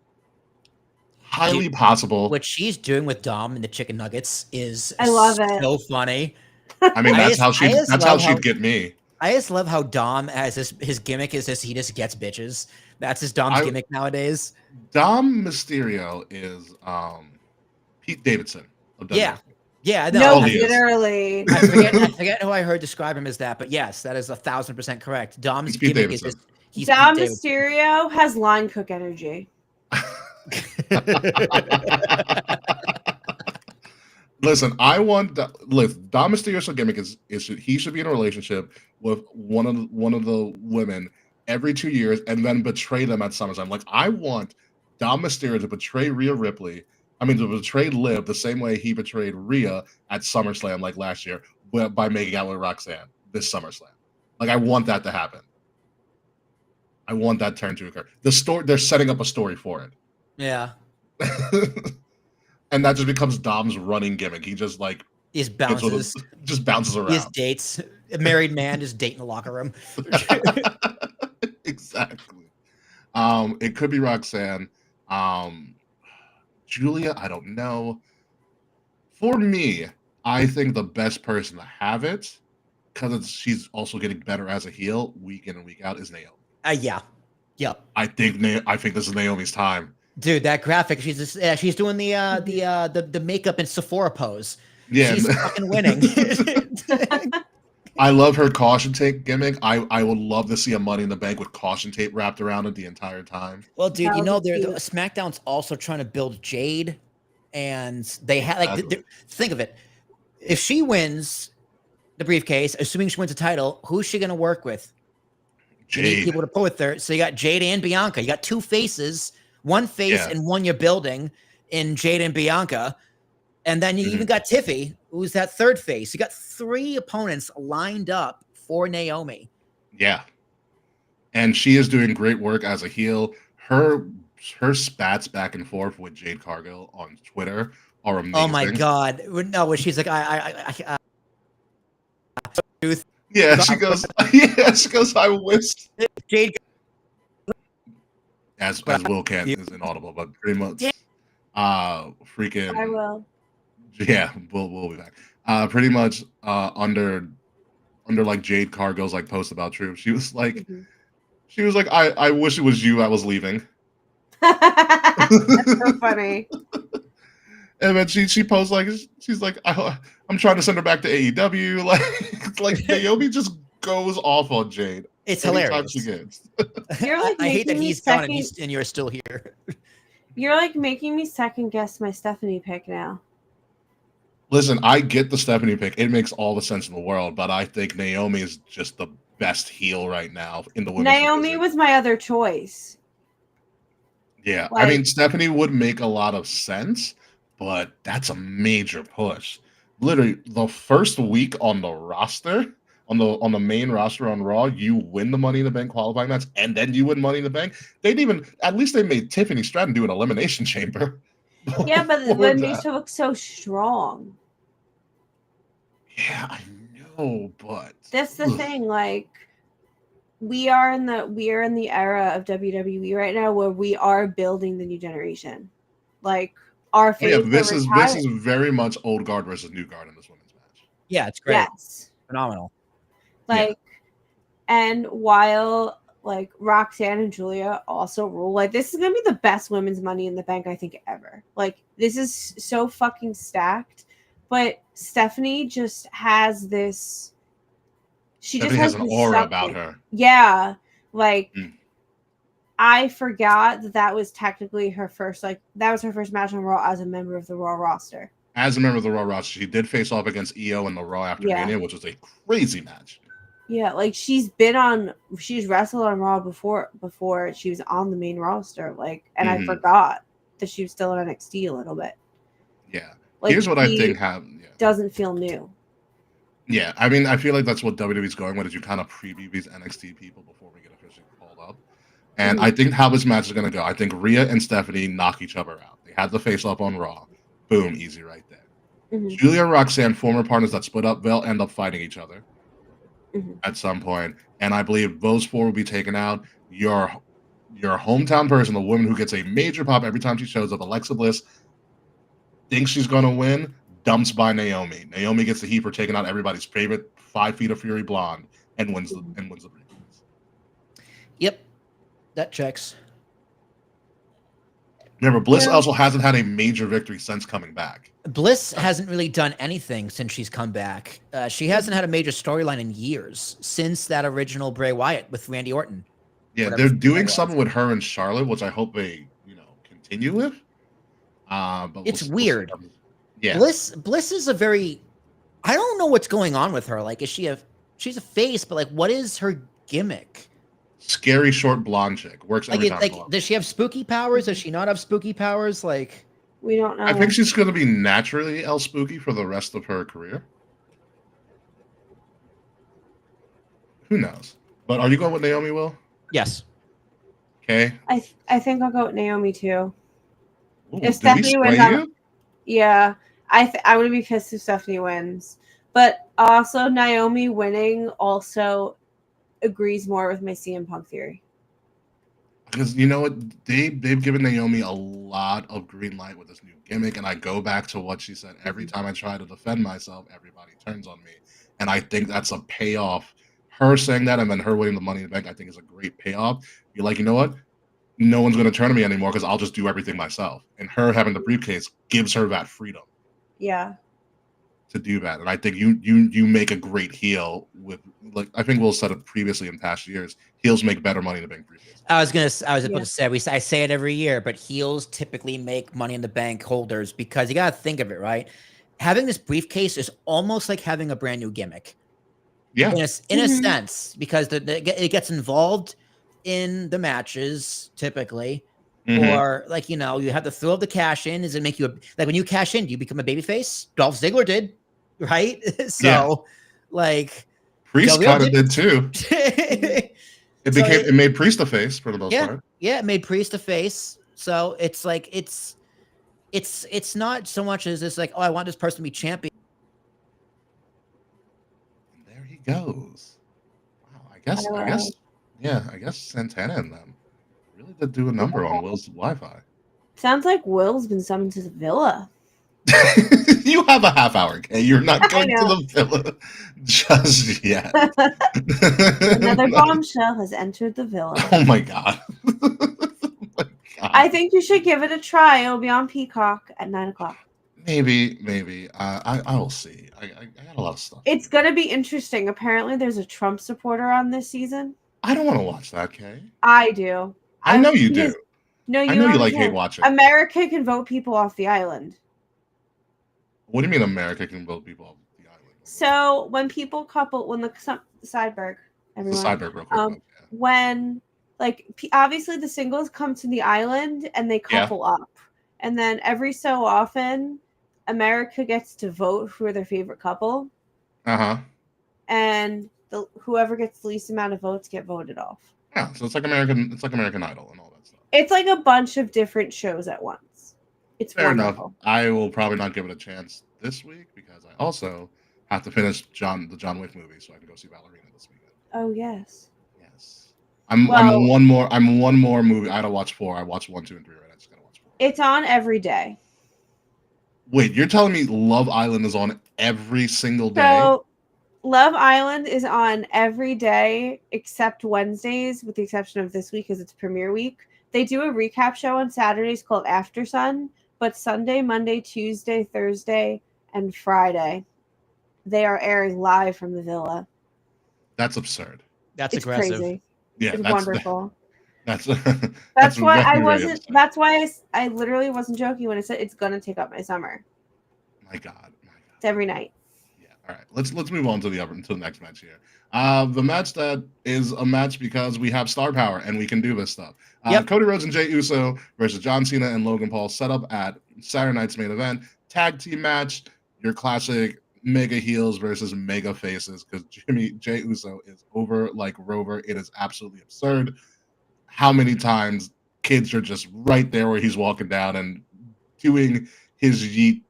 highly possible. What she's doing with Dom and the chicken nuggets is I love it. So funny. I mean, that's how she'd get me. I just love how Dom has his gimmick is he just gets bitches. That's his Dom's gimmick nowadays. Dom Mysterio is Pete Davidson. Yeah. Yeah, no, literally. I forget who I heard describe him as that, but yes, that is 1,000% correct. Dom's gimmick is just Dom Mysterio has line cook energy. Listen, Dom Mysterio's gimmick is he should be in a relationship with one of the women every 2 years and then betray them at SummerSlam. Like, I want Dom Mysterio to betray Rhea Ripley. I mean, to betray Liv the same way he betrayed Rhea at SummerSlam like last year by making out with Roxanne this SummerSlam. Like, I want that to happen. I want that turn to occur. They're setting up a story for it. Yeah. And that just becomes Dom's running gimmick. He just bounces around. He just dates. A married man just dating the locker room. Exactly. It could be Roxanne. Julia, I don't know. For me, I think the best person to have it, because she's also getting better as a heel week in and week out, is Naomi. Yeah. Yep. I think this is Naomi's time. Dude, that graphic, she's doing the makeup and Sephora pose. Yeah. She's fucking winning. I love her caution tape gimmick. I would love to see a Money in the Bank with caution tape wrapped around it the entire time. Well, dude, SmackDown's also trying to build Jade, and they have think of it. If she wins the briefcase, assuming she wins the title, who's she going to work with? Jade. You need people to put with her. So you got Jade and Bianca. You got two faces. One face and one you're building in Jade and Bianca. And then you even got Tiffy, who's that third face. You got 3 opponents lined up for Naomi. Yeah. And she is doing great work as a heel. Her spats back and forth with Jade Cargill on Twitter are amazing. Oh my God. No, when she's like, yeah, she goes, I wish. Jade. As Will can is inaudible, but pretty much freaking I will. Yeah, we'll be back. Pretty much under like Jade Cargill's like post about Truth. She was like I wish it was you I was leaving. That's so funny. And then she posts like she's like I'm trying to send her back to AEW. Like Naomi just goes off on Jade. It's hilarious. She gets. You're like I hate that he's gone and you're still here. You're like making me second guess my Stephanie pick now. Listen, I get the Stephanie pick. It makes all the sense in the world, but I think Naomi is just the best heel right now in the women's Naomi division. was my other choice. Yeah, I mean, Stephanie would make a lot of sense, but that's a major push. Literally, the first week on the roster, on the main roster on Raw, you win the Money in the Bank qualifying match, and then you win Money in the Bank. At least they made Tiffany Stratton do an elimination chamber. Yeah, but it makes her look so strong. Yeah, I know, but that's the thing. Like, we are in the era of WWE right now where we are building the new generation. Like, our face. Yeah, this is very much old guard versus new guard in this women's match. Yeah, it's great. Yes, phenomenal. Like, and while like Roxanne and Julia also rule, like, this is gonna be the best women's Money in the Bank I think ever. Like, this is so fucking stacked. But Stephanie just has this. Stephanie has an aura about her. Yeah, like I forgot that was technically her first. Like, that was her first match on Raw as a member of the Raw roster. As a member of the Raw roster, she did face off against EO in the Raw after Mania, which was a crazy match. Yeah, like she's wrestled on Raw before she was on the main roster. Like, and I forgot that she was still in NXT a little bit. Yeah. Like, Here's what I think happened. Yeah. Doesn't feel new. Yeah, I mean, I feel like that's what WWE's going with, is you kind of preview these NXT people before we get officially called up. And I think how this match is going to go, I think Rhea and Stephanie knock each other out. They had the face up on Raw. Boom, easy right there. Julia and Roxanne, former partners that split up, they'll end up fighting each other at some point. And I believe those four will be taken out. Your hometown person, the woman who gets a major pop every time she shows up, Alexa Bliss, thinks she's going to win, dumps by Naomi. Naomi gets the heat for taking out everybody's favorite 5 Feet of Fury blonde and wins the briefcase. Yep, that checks. Remember, Bliss also hasn't had a major victory since coming back. Bliss hasn't really done anything since she's come back. She hasn't had a major storyline in years since that original Bray Wyatt with Randy Orton. Yeah, they're doing something with her and Charlotte, which I hope they, continue with. But it's weird. Yeah, Bliss is a very, I don't know what's going on with her. Like, she's a face, but like, what is her gimmick? Scary short blonde chick, works every time. Like, does she have spooky powers? Does she not have spooky powers? Like, we don't know. I think she's going to be naturally El Spooky for the rest of her career. Who knows? But are you going with Naomi, Will? Yes. Okay. I think I'll go with Naomi too. Ooh, If Stephanie wins, yeah, I would be pissed if Stephanie wins. But also, Naomi winning also agrees more with my CM Punk theory. Because you know what, they've given Naomi a lot of green light with this new gimmick, and I go back to what she said. Every time I try to defend myself, everybody turns on me, and I think that's a payoff. Her saying that and then her winning the Money in the Bank, I think, is a great payoff. You're like, you know what? No one's going to turn on me anymore because I'll just do everything myself. And her having the briefcase gives her that freedom. Yeah. To do that, and I think you make a great heel with, like, I think Will said it previously in past years. Heels make better Money in the Bank briefcases. I was about to say, I say it every year, but heels typically make Money in the Bank holders because you got to think of it, right? Having this briefcase is almost like having a brand new gimmick. Yeah, in a sense, because it gets involved in the matches typically, or like, you have the thrill of the cash in. Does it make you like when you cash in, do you become a babyface? Dolph Ziggler did, right? So, like, Priest kind of did too. It made Priest a face for the most part. Yeah, it made Priest a face. So it's like it's not so much as it's like, oh, I want this person to be champion. There he goes. Wow, I guess Santana and them really did do a number on Will's Wi-Fi. Sounds like Will's been summoned to the villa. You have a half hour, okay? You're not going to the villa just yet. Another bombshell has entered the villa. Oh my god. I think you should give it a try. It'll be on Peacock at 9:00. Maybe. I will see. I got a lot of stuff. It's gonna be interesting. Apparently, there's a Trump supporter on this season. I don't want to watch that, Kay. I do. I know you do. No, I know you like hate watching. America can vote people off the island. What do you mean America can vote people off the island? So when people when the Sideberg, everyone, the Sideberg real quick. When obviously the singles come to the island and they couple up, and then every so often America gets to vote for their favorite couple. And whoever gets the least amount of votes get voted off. Yeah, so it's like American Idol and all that stuff. It's like a bunch of different shows at once. It's fair wonderful. Enough. I will probably not give it a chance this week because I also have to finish the John Wick movie so I can go see Ballerina this weekend. Oh yes. I'm one more movie. I had to watch 4. I watched 1, 2, and 3 right. I just gotta watch 4. It's on every day. Wait, you're telling me Love Island is on every single day? So Love Island is on every day except Wednesdays, with the exception of this week because it's premiere week. They do a recap show on Saturdays called After Sun, but Sunday, Monday, Tuesday, Thursday, and Friday, they are airing live from the villa. That's absurd. That's aggressive. Crazy. Yeah, it's wonderful. That's why I wasn't. Upset. That's why I literally wasn't joking when I said it's gonna take up my summer. My God. It's every night. Yeah. All right, let's move on to the next match here. The match that is a match because we have star power and we can do this stuff. Yep. Cody Rhodes and Jey Uso versus John Cena and Logan Paul set up at Saturday night's main event tag team match. Your classic mega heels versus mega faces because Jey Uso is over like Rover. It is absolutely absurd how many times kids are just right there where he's walking down and doing his yeet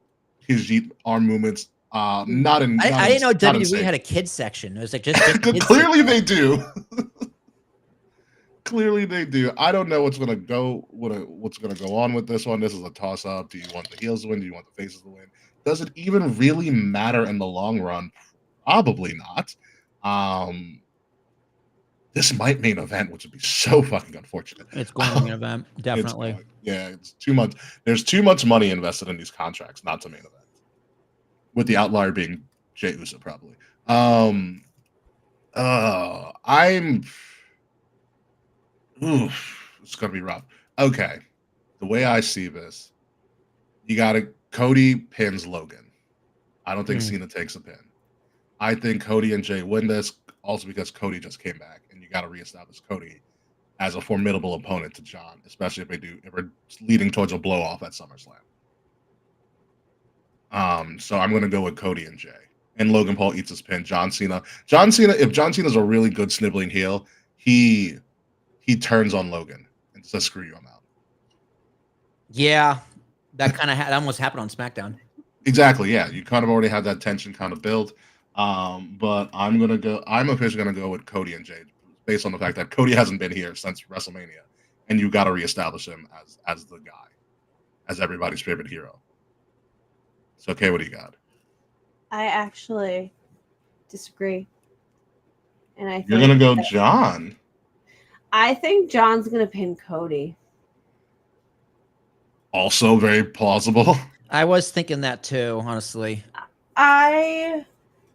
arm movements. I didn't know WWE had a kids section. It was like just kids clearly they do. Clearly they do. I don't know what's gonna go on with this one. This is a toss up. Do you want the heels to win? Do you want the faces to win? Does it even really matter in the long run? Probably not. This might main event, which would be so fucking unfortunate. It's going to main event, definitely. It's too much. There's too much money invested in these contracts not to main event. With the outlier being Jey Uso, probably. It's gonna be rough. Okay, the way I see this, Cody pins Logan. I don't think Cena takes a pin. I think Cody and Jey win this, also because Cody just came back, and you got to reestablish Cody as a formidable opponent to John, especially if we're leading towards a blow off at SummerSlam. So I'm going to go with Cody and Jey, and Logan Paul eats his pin. John Cena. If John Cena's a really good sniveling heel, he turns on Logan and says, "Screw you, I'm out." Yeah, that that almost happened on SmackDown. Exactly. Yeah, you kind of already had that tension kind of build. But I'm officially gonna go with Cody and Jey, based on the fact that Cody hasn't been here since WrestleMania, and you got to reestablish him as the guy, as everybody's favorite hero. So, okay, what do you got? I actually disagree, and I think You're gonna go John. I think John's gonna pin Cody. Also, very plausible. I was thinking that too, honestly.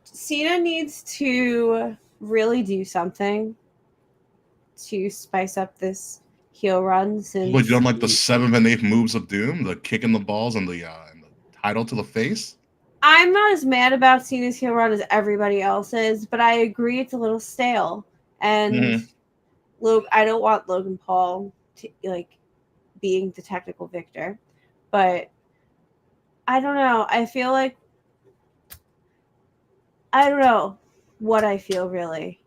Cena needs to really do something to spice up this heel run. Since What, you don't like the 7th and 8th moves of Doom, the kick in the balls and the title to the face? I'm not as mad about Cena's heel run as everybody else is, but I agree it's a little stale. And I don't want Logan Paul to being the technical victor, but I don't know. I feel like I don't know what I feel really,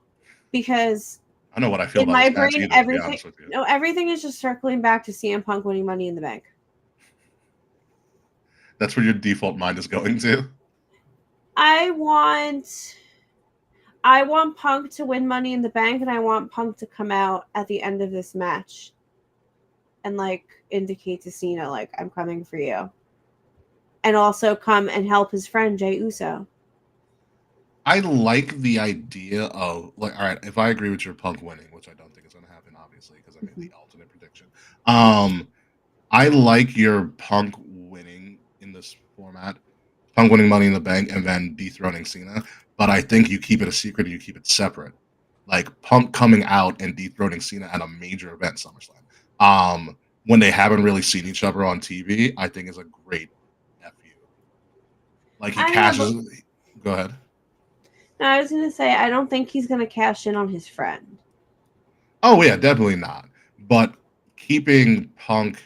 because I know what I feel in about my this match brain, either, to be honest with you. everything is just circling back to CM Punk winning Money in the Bank. That's where your default mind is going to. I want Punk to win Money in the Bank, and I want Punk to come out at the end of this match and indicate to Cena I'm coming for you, and also come and help his friend Jey Uso. I like the idea of all right, if I agree with your Punk winning, which I don't think is going to happen, obviously, because I made the alternate prediction. I like your Punk winning in this format, Punk winning Money in the Bank, and then dethroning Cena. But I think you keep it a secret, and you keep it separate, like Punk coming out and dethroning Cena at a major event, SummerSlam. When they haven't really seen each other on TV, I think is a great FU. He cashes. Go ahead. No, I was going to say, I don't think he's going to cash in on his friend. Oh, yeah, definitely not. But keeping Punk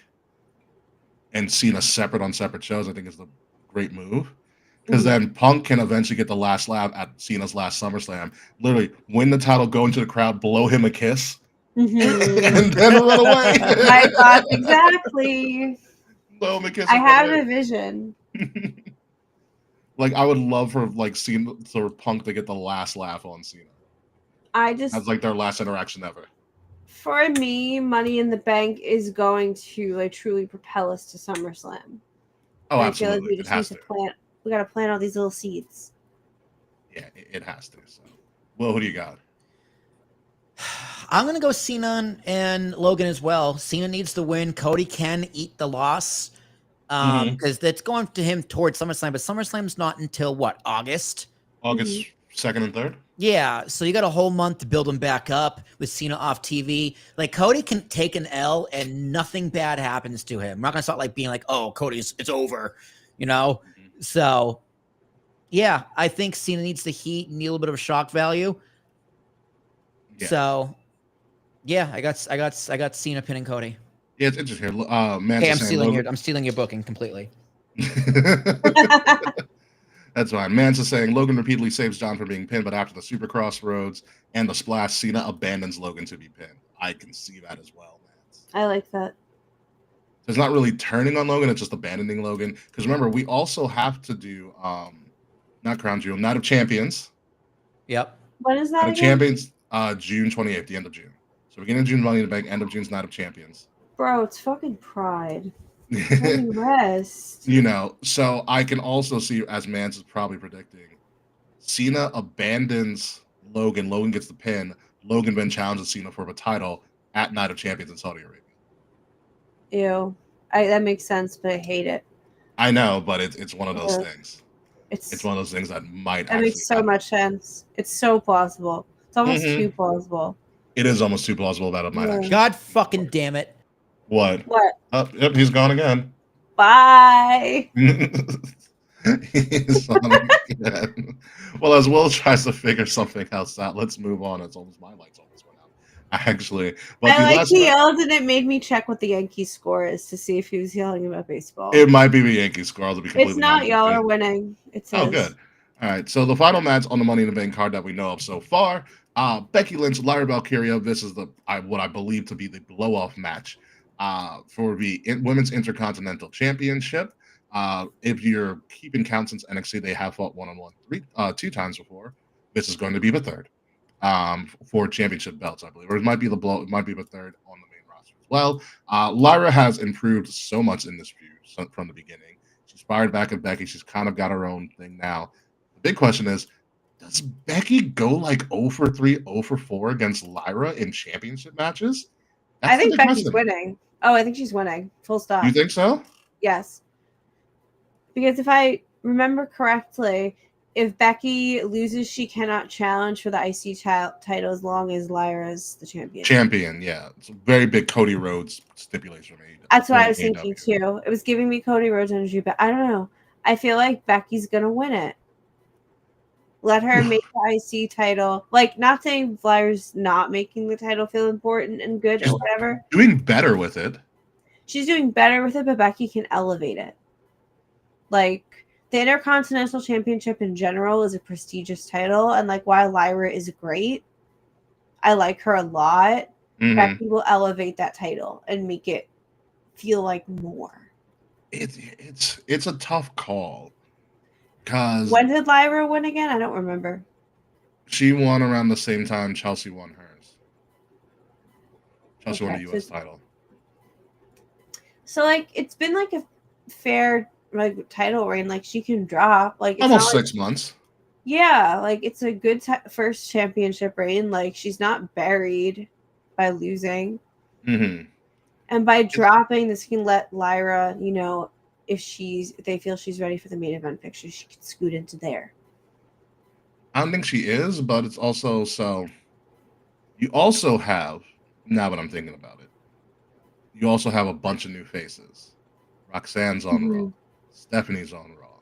and Cena separate on separate shows, I think is the great move. Because then Punk can eventually get the last laugh at Cena's last SummerSlam. Literally, win the title, go into the crowd, blow him a kiss, and then run away. My thoughts exactly. Blow him a kiss. I have a vision. I would love for Cena or Punk to get the last laugh on Cena. That's their last interaction ever. For me, Money in the Bank is going to truly propel us to SummerSlam. Oh, absolutely. We just need to plant. We got to plant all these little seeds. Yeah, it has to. So, Will, who do you got? I'm gonna go Cena and Logan as well. Cena needs to win. Cody can eat the loss. Because that's going to him towards SummerSlam, but SummerSlam's not until what, August 2nd and 3rd. Yeah, so you got a whole month to build him back up with Cena off TV. Cody can take an L and nothing bad happens to him. We're not gonna start being oh, Cody's it's over, So Yeah, I think Cena needs the heat, need a little bit of a shock value. Yeah. So, yeah, I got Cena pinning Cody. Yeah, it's interesting. Man, Hey, I'm stealing your booking completely. That's fine. Mansa saying Logan repeatedly saves John from being pinned, but after the Super Crossroads and the splash, Cena abandons Logan to be pinned. I can see that as well, Mans. I like that. So it's not really turning on Logan, it's just abandoning Logan. Because remember, we also have to do not Crown Jewel, Night of Champions. Yep. When is that Night of again? Champions, June 28th, the end of June. So beginning of June, Money in the Bank, end of June's Night of Champions. Bro, it's fucking Pride. Let me rest. You know, so I can also see, as Mans is probably predicting, Cena abandons Logan. Logan gets the pin. Logan then challenges Cena for the title at Night of Champions in Saudi Arabia. Ew. That makes sense, but I hate it. I know, but it's one of those things. It's It's one of those things that might that actually makes so happen. much sense. It's so plausible. It's almost too plausible. It is almost too plausible that it might actually. God fucking damn it. What? What? Oh, yep, he's gone again. Bye. He's on again. Well, as Will tries to figure something else out, let's move on. It's almost my lights almost went out. Actually, but I the like last he yelled and it made me check what the Yankees score is to see if he was yelling about baseball. it might be the Yankees score. I'll be completely It's not honest y'all with are you. winning. It's Oh, his. good. All right. So the final match on the Money in the Bank card that we know of so far, Becky Lynch, Lyra Valkyria. This is what I believe to be the blow-off match for the Women's Intercontinental Championship. If you're keeping count since NXT, they have fought one-on-one two times before. This is going to be the third for championship belts, I believe, or it might be the third on the main roster as well. Lyra has improved so much in this feud from the beginning. She's fired back at Becky. She's kind of got her own thing now. The big question is, does Becky go like 0 for 3, 0 for 4 against Lyra in championship matches? I think Becky's winning. Oh, I think she's winning. Full stop. You think so? Yes. Because if I remember correctly, if Becky loses, she cannot challenge for the IC title as long as Lyra's the champion. Champion, yeah. It's a very big Cody Rhodes stipulation. That's what I was thinking too. It was giving me Cody Rhodes energy, but I don't know. I feel like Becky's going to win it. Let her make the IC title. Like, not saying Lyra's not making the title feel important and good or whatever. Doing better with it. She's doing better with it, but Becky can elevate it. Like, the Intercontinental Championship in general is a prestigious title, and like while Lyra is great, I like her a lot. Mhm. Becky will elevate that title and make it feel like more. It's a tough call. Cause When did Lyra win again? I don't remember. she won around the same time Chelsea won hers. Chelsea won the US title. So like it's been like a fair like title reign. Like she can drop like it's Almost not, 6 months. Yeah, like it's a good first championship reign. Like she's not buried by losing. Mm-hmm. And by dropping, this can let Lyra, you know, if they feel she's ready for the main event picture, she can scoot into there. I don't think she is, but it's also so. You also have, now that I'm thinking about it, you also have a bunch of new faces. Roxanne's on Raw. Stephanie's on Raw.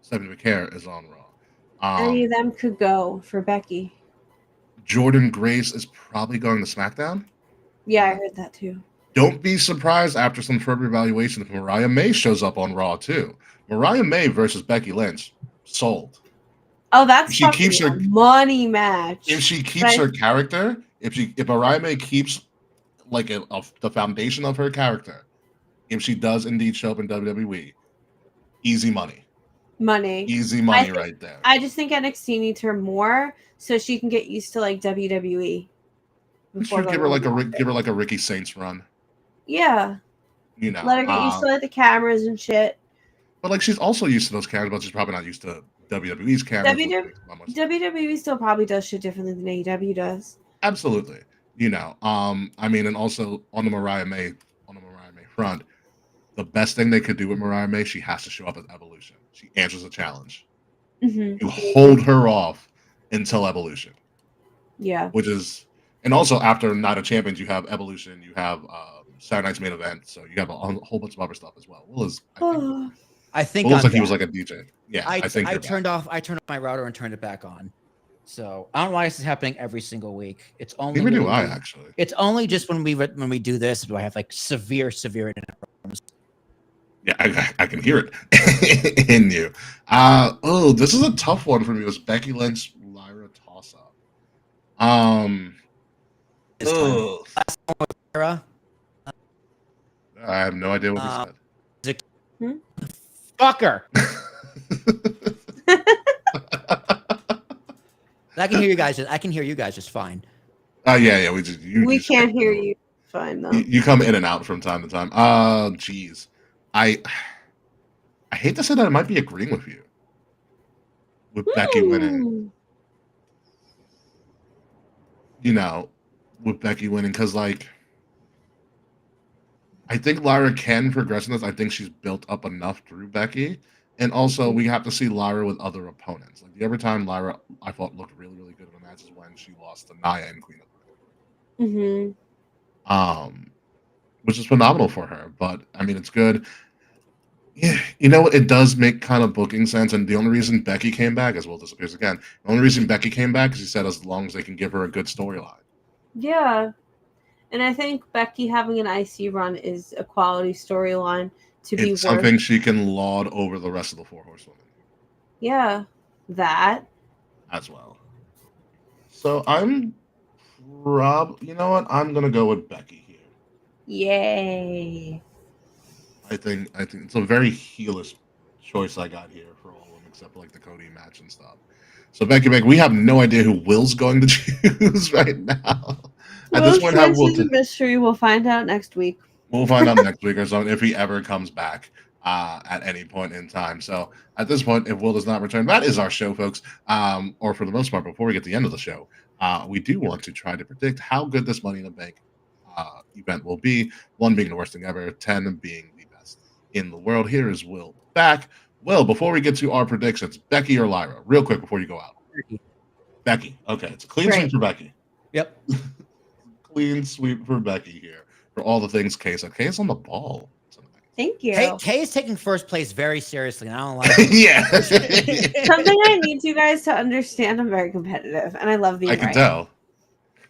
Stephanie McCare is on Raw. Any of them could go for Becky. Jordan Grace is probably going to SmackDown. Yeah, I heard that too. Don't be surprised after some further evaluation if Mariah May shows up on Raw too. Mariah May versus Becky Lynch, sold. Oh, that's she keeps her money match. If she keeps her character, if Mariah May keeps like the foundation of her character, if she does indeed show up in WWE, easy money. Easy money right there. I just think NXT needs her more so she can get used to like WWE. Should give her like a Ricky Saints run. Yeah. You know, let her get used to like the cameras and shit. But like she's also used to those cameras, but she's probably not used to WWE's cameras. WWE still probably does shit differently than AEW does. Absolutely. You know, I mean, and also on the Mariah May front, the best thing they could do with Mariah May, she has to show up at Evolution. She answers a challenge. Mm-hmm. You hold her off until Evolution. Yeah. Which is, and also after Night of Champions, you have Evolution, you have Saturday Night's Main Event, so you have a whole bunch of other stuff as well. Will is, I I think It looks I'm like he was back. like a DJ. Yeah, I think I you're turned back. off my router and turned it back on. So I don't know why this is happening every single week. It's only Neither do really, I, actually. it's only just when we do this do I have like severe internet problems. Yeah, I can hear it in you. Oh, this is a tough one for me. It was Becky Lynch, Lyra toss up. This time. Ugh. Last one was Sarah. I have no idea what he said. Fucker. I can hear you guys. I can hear you guys just fine. Yeah. We can't hear you. Fine though. You come in and out from time to time. Geez, I hate to say that I might be agreeing with you with Becky winning. You know, with Becky winning because like I think Lyra can progress in this. I think she's built up enough through Becky. And also, we have to see Lyra with other opponents. Like every time Lyra, I thought looked really, really good in the matches when she lost to Nia and Queen of the which is phenomenal for her. But I mean, it's good. Yeah, you know, it does make kind of booking sense. And the only reason Becky came back, as well disappears again, the only reason Becky came back is he said as long as they can give her a good storyline. Yeah. And I think Becky having an IC run is a quality storyline to be It's something she can laud over the rest of the 4 horsewomen. Yeah, that as well. So I'm you know what? I'm gonna go with Becky here. Yay. I think it's a very heelish choice I got here for all of them except like the Cody match and stuff. So Becky, we have no idea who Will's going to choose right now. At this point, is a mystery. We'll find out next week. We'll find out next week or something if he ever comes back at any point in time. So at this point, if Will does not return, that is our show, folks. Or for the most part, before we get to the end of the show, we do want to try to predict how good this Money in the Bank event will be. 1 being the worst thing ever, 10 being the best in the world. Here is Will back. Will, before we get to our predictions, Becky or Lyra, real quick before you go out. Becky. Okay, it's a clean sweep for Becky. Yep. Clean sweep for Becky here for all the things Kay said. Kay's on the ball tonight. Thank you. Kay is taking first place very seriously, and I don't like yeah. Something I need you guys to understand, I'm very competitive, and I love being I can tell.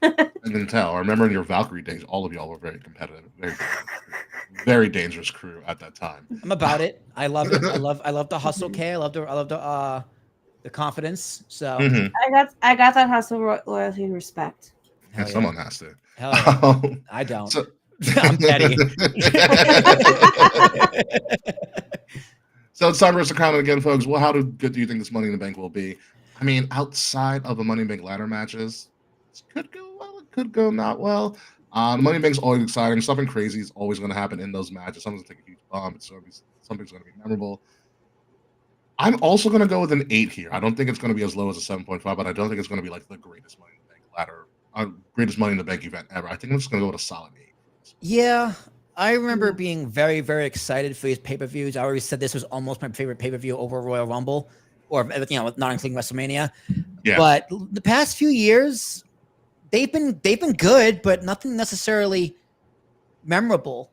I can tell. I remember in your Valkyrie days, all of y'all were very competitive. Very dangerous crew at that time. I'm about it. I love it. I love the hustle, Kay. I love the confidence. So I got that hustle, loyalty, and respect. Yeah, someone has to. Hell yeah. I don't. So, I'm petty. So it's time for us to comment again, folks. Well, how good do you think this Money in the Bank will be? I mean, outside of the Money in the Bank ladder matches, it could go well, it could go not well. The Money in the Bank's always exciting. Something crazy is always going to happen in those matches. Someone's going to take a huge bump. Something's going to be memorable. I'm also going to go with an 8 here. I don't think it's going to be as low as a 7.5, but I don't think it's going to be like the greatest Money in the Bank ladder. Greatest Money in the Bank event ever. I think I'm just going to go with a solid 8. Yeah, I remember being very, very excited for these pay-per-views. I always said this was almost my favorite pay-per-view over Royal Rumble, or not including WrestleMania. Yeah. But the past few years, they've been good, but nothing necessarily memorable.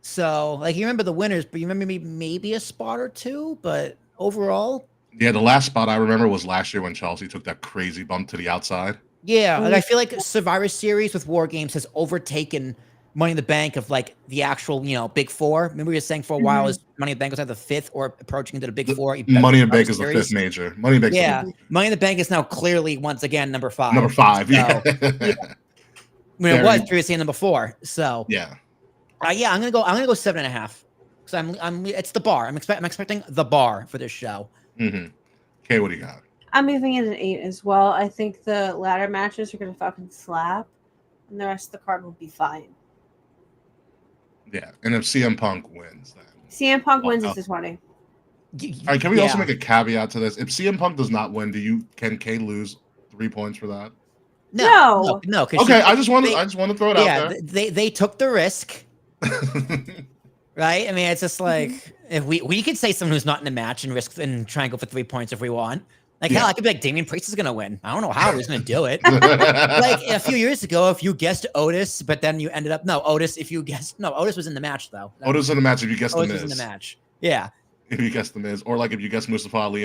So, like, you remember the winners, but you remember maybe a spot or two, but overall. Yeah, the last spot I remember was last year when Chelsea took that crazy bump to the outside. Yeah, and I feel like Survivor Series with War Games has overtaken Money in the Bank of like the actual, big 4. Remember we were saying for a while is Money in the Bank was either the 5th or approaching into the big 4. Money in the Bank is the 5th major. Money in the Bank. Money in the Bank is now clearly once again number 5. Number 5. Yeah. When it was previously number 4. So yeah. Yeah, I'm gonna go 7.5 because I'm it's the bar. I'm expecting the bar for this show. Okay, what do you got? I'm giving it an 8 as well. I think the ladder matches are gonna fucking slap, and the rest of the card will be fine. Yeah, and if CM Punk wins, then CM Punk wins is 20. All right, can we also make a caveat to this? If CM Punk does not win, can Kay lose 3 points for that? No. Okay, I just want to throw it out there. They took the risk. Right? I mean, it's just like if we could say someone who's not in the match and risk and try and go for 3 points if we want. Like, hell, I could be like, Damian Priest is going to win. I don't know how he's going to do it. Like, a few years ago, if you guessed Otis, but then you ended up... Otis was in the match, though. Otis was in the match if you guessed Otis was in the match. Yeah. if you guess the Miz, or like if you guess Mustafa Ali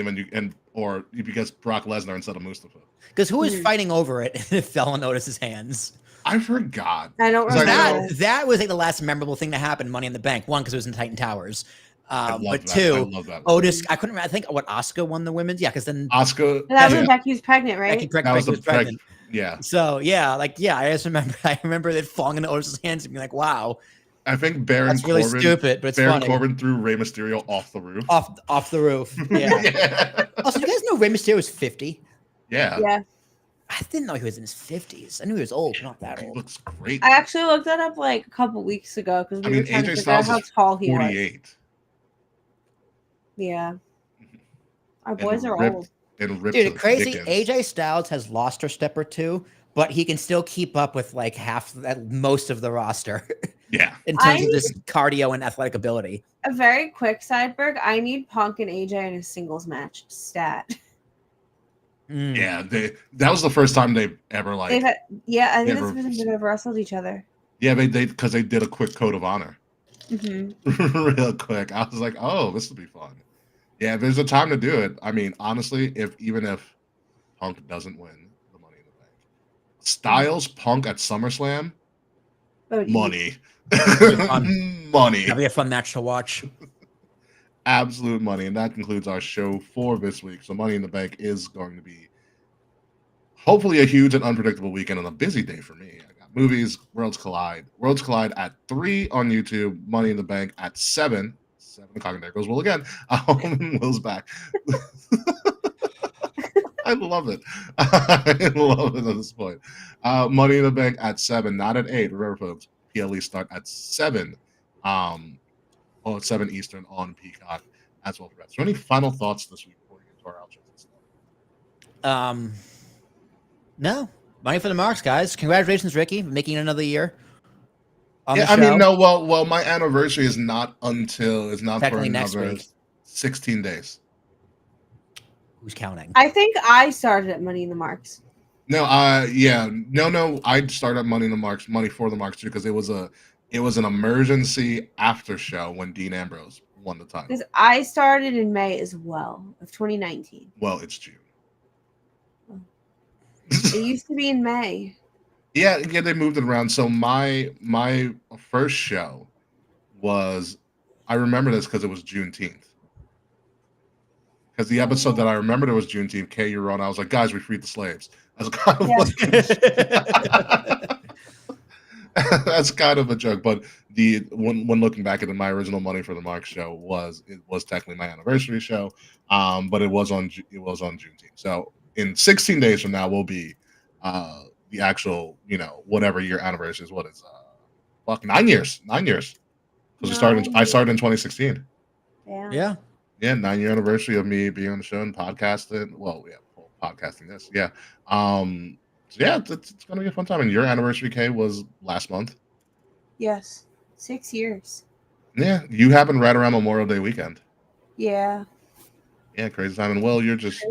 or if you guess Brock Lesnar instead of Mustafa. Because who was fighting over it and it fell on Otis's hands? I forgot. I don't 'Cause I remember. know- That was like the last memorable thing to happen. Money in the Bank. One, because it was in Titan Towers. I love But that. I two, love that. Otis. I couldn't remember. I think what Asuka won the women's. Yeah, because then Oscar. That was yeah, when Becky was pregnant, right? Becky that was was the pregnant. yeah. So yeah, like I just remember. I remember it falling into Otis's hands and being like, "Wow, I think Baron that's really Corbin. stupid." But it's Baron funny. Corbin threw Rey Mysterio off the roof. Off the roof. Yeah. yeah. Also, do you guys know Rey Mysterio was 50? Yeah. Yeah. I didn't know he was in his 50s. I knew he was old, but not that He old. looks great. I actually looked that up like a couple weeks ago because we I mean, were trying to AJ figure out Styles how tall he was. 48. Yeah. Our And boys are ripped- old. And ripped Dude, to crazy. Dickens. AJ Styles has lost a step or two, but he can still keep up with like most of the roster Yeah. in I terms of this cardio and athletic ability. A very quick sideberg. I need Punk and AJ in a singles match stat. Mm. Yeah. That was the first time they've ever like. They've had, yeah, I think never- that's because they've wrestled each other. Yeah, because they did a quick code of honor. Hmm. Real quick. I was like, oh, this will be fun. Yeah, there's a time to do it. I mean, honestly, even if Punk doesn't win the Money in the Bank, Styles Punk at SummerSlam, money. Money. That'll be a fun match to watch. Absolute money. And that concludes our show for this week. So Money in the Bank is going to be hopefully a huge and unpredictable weekend and a busy day for me. I got movies, Worlds Collide. Worlds Collide at 3 on YouTube, Money in the Bank at 7. 7 o'clock, and there goes Will again. Will's back. I love it. I love it at this point. Money in the Bank at 7, not at 8. Remember, folks, PLE start at 7. 7 Eastern on Peacock as well for that. So any final thoughts this week before we get to our outro? No. Money for the marks, guys. Congratulations, Ricky, for making it another year. Yeah, I mean, no, well, my anniversary is not for Technically next another week. 16 days. Who's counting? I think I started at Money in the Marks. No, I started Money for the Marks too, because it was an emergency after show when Dean Ambrose won the title. Because I started in May as well of 2019. Well, it's June. It used to be in May. Yeah, they moved it around. So my first show was, I remember this because it was Juneteenth. Because the episode that I remembered it was Juneteenth, Kay, you were on. I was like, guys, we freed the slaves. That's kind of that's kind of a joke. But when looking back at my original Money for the Mark show was technically my anniversary show, but it was on Juneteenth. So in 16 days from now will be the actual, whatever your anniversary is. What is 9 years? 9 years. Because I started in 2016. Yeah. Yeah. 9-year anniversary of me being on the show and podcasting. Well, yeah, podcasting this. Yeah. So yeah, it's gonna be a fun time. And your anniversary, Kay, was last month. Yes. 6 years. Yeah, you happened right around Memorial Day weekend. Yeah. Yeah, crazy time. And Will, you're just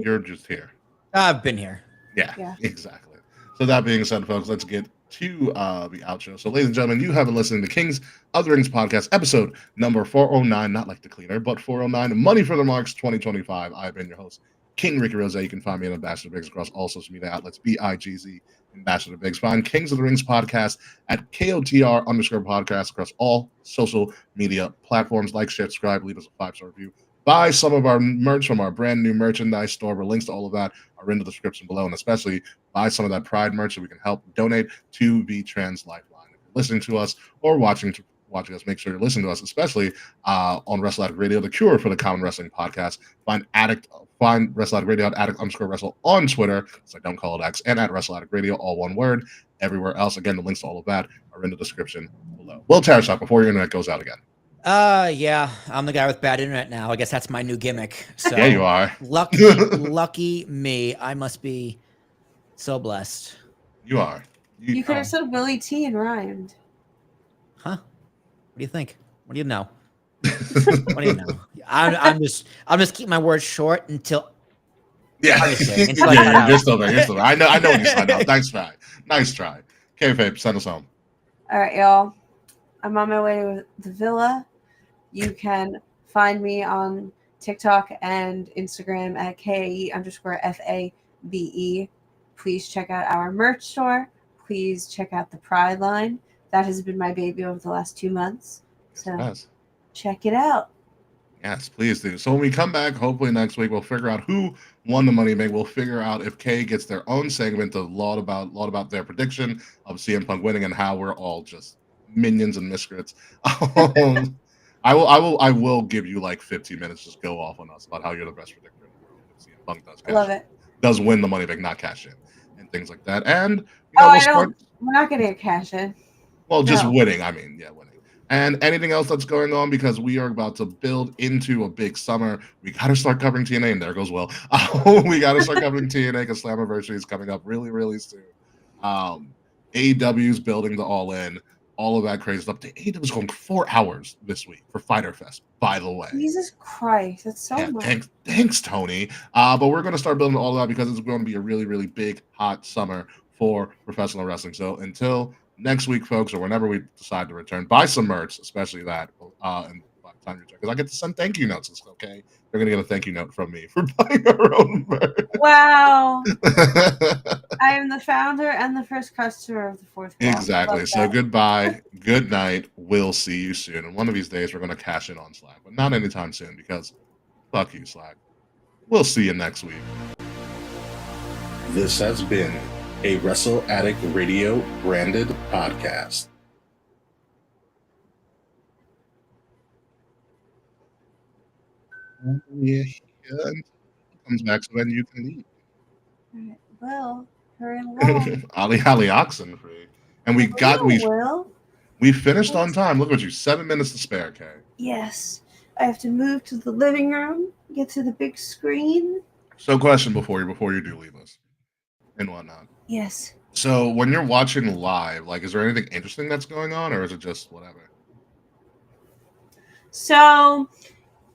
here. I've been here. Yeah, exactly. So that being said, folks, let's get to the outro. So, ladies and gentlemen, you have been listening to Kings of the Rings podcast, episode number 409, not like the cleaner, but 409, Money for the Marks 2025. I've been your host, King Ricky Rose. You can find me at Ambassador Biggs across all social media outlets, BIGZ, Ambassador Biggs. Find Kings of the Rings podcast at KOTR_podcast across all social media platforms. Like, share, subscribe, leave us a 5-star review. Buy some of our merch from our brand new merchandise store, where links to all of that are in the description below, and especially buy some of that Pride merch so we can help donate to the Trans Lifeline. If you're listening to us or watching us, make sure you're listening to us, especially on Wrestle Addict Radio, the cure for the common wrestling podcast. Find Wrestle Addict Radio at Addict_Wrestle on Twitter, so don't call it X, and at Wrestle Addict Radio, all one word. Everywhere else, again, the links to all of that are in the description below. Will Tarashok, before your internet goes out again. Yeah, I'm the guy with bad internet now. I guess that's my new gimmick. So Yeah, you are. Lucky me. I must be so blessed. You are. You could have said Willie T and rhymed. Huh? What do you think? What do you know? What do you know? I'm just keeping my words short until. Yeah, you're still there. You're still there. I know when you signed up. Nice try. K-Fape, send us home. All right, y'all. I'm on my way to the villa. You can find me on TikTok and Instagram at KAE_FABE. Please check out our merch store. Please check out the Pride line. That has been my baby over the last 2 months. So Yes. check it out. Yes, please do. So when we come back, hopefully next week, we'll figure out who won the Money Bank. We'll figure out if Kay gets their own segment of laud about their prediction of CM Punk winning and how we're all just minions and miscreants. I will give you like 15 minutes. Just go off on us about how you're the best predictor in the world. If CM Punk does win the Money Bank, not cash in, and things like that. And we're not going to cash in. Well, just winning. I mean, yeah, winning. And anything else that's going on, because we are about to build into a big summer. We got to start covering TNA, and there goes Will. We got to start covering TNA because Slammiversary is coming up really, really soon. AEW's building the All In, all of that crazy stuff. The AEW's going 4 hours this week for Fighter Fest, by the way. Jesus Christ, that's so much. Thanks, Tony. But we're going to start building all of that because it's going to be a really, really big, hot summer for professional wrestling. So until next week, folks, or whenever we decide to return, buy some merch, especially that. And by the time you return, because I get to send thank you notes. It's okay. They're going to get a thank you note from me for buying our own merch. Wow. I am the founder and the first customer of the fourth block. Exactly. So goodbye. Good night. We'll see you soon. And one of these days, we're going to cash in on Slack, but not anytime soon because fuck you, Slack. We'll see you next week. This has been a Wrestle Addict Radio branded podcast. Yeah, comes back so then you can leave. All right. Well, hurry along. Ali Oxenfree. And we finished on time. Look at you, 7 minutes to spare, Kay. Yes. I have to move to the living room, get to the big screen. So question before you do leave us and whatnot. Yes. So when you're watching live, like, is there anything interesting that's going on, or is it just whatever? So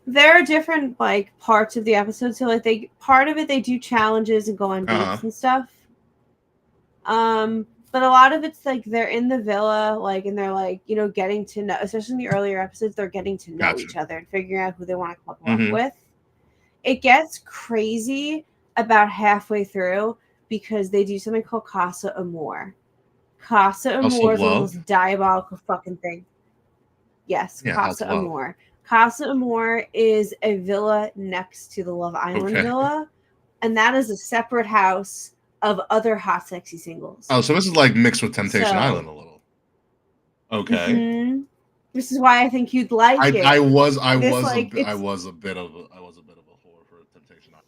there are different like parts of the episode. So like part of it they do challenges and go on dates and stuff. But a lot of it's like they're in the villa, like, and they're like, you know, getting to know, especially in the earlier episodes, they're getting to know each other and figuring out who they want to couple up with. It gets crazy about halfway through because they do something called Casa Amor. Casa Amor is the most diabolical fucking thing. Yes, Casa Amor. Casa Amor is a villa next to the Love Island villa, and that is a separate house of other hot, sexy singles. Oh, so this is like mixed with Temptation Island a little. Okay. Mm-hmm. This is why I think you'd like it. I was a bit of a whore for Temptation Island.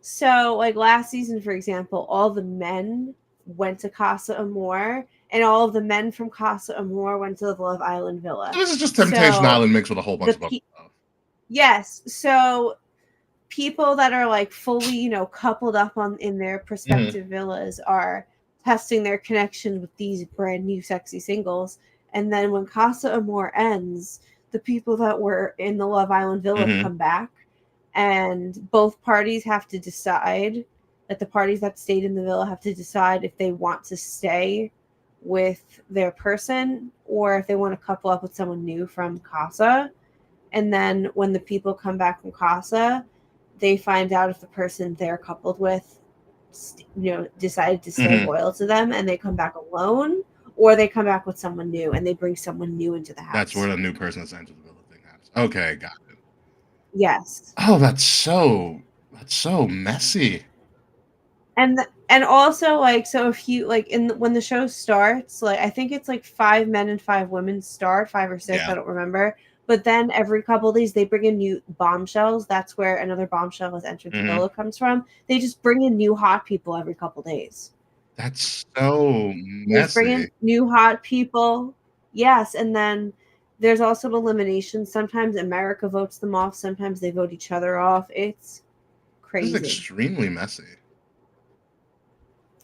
So, like last season, for example, all the men went to Casa Amor, and all of the men from Casa Amor went to the Love Island villa. This is just Temptation Island mixed with a whole bunch of other stuff. Yes. So people that are like fully, you know, coupled up in their prospective villas are testing their connection with these brand new sexy singles. And then when Casa Amor ends, the people that were in the Love Island villa come back, and both parties have to decide, that the parties that stayed in the villa have to decide if they want to stay with their person or if they want to couple up with someone new from Casa. And then when the people come back from Casa, they find out if the person they're coupled with, you know, decided to stay loyal to them, and they come back alone, or they come back with someone new and they bring someone new into the house. That's where the new person that's entered the villa thing happens. Okay, got it. Yes. Oh, that's so messy. And also, like, so if you like when the show starts, like, I think it's like 5 men and 5 women start, 5 or 6, I don't remember. But then every couple of days they bring in new bombshells. That's where another bombshell has entered the villa comes from. They just bring in new hot people every couple of days. That's so messy. Just bring in new hot people. Yes, and then there's also elimination. Sometimes America votes them off. Sometimes they vote each other off. It's crazy. This is extremely messy.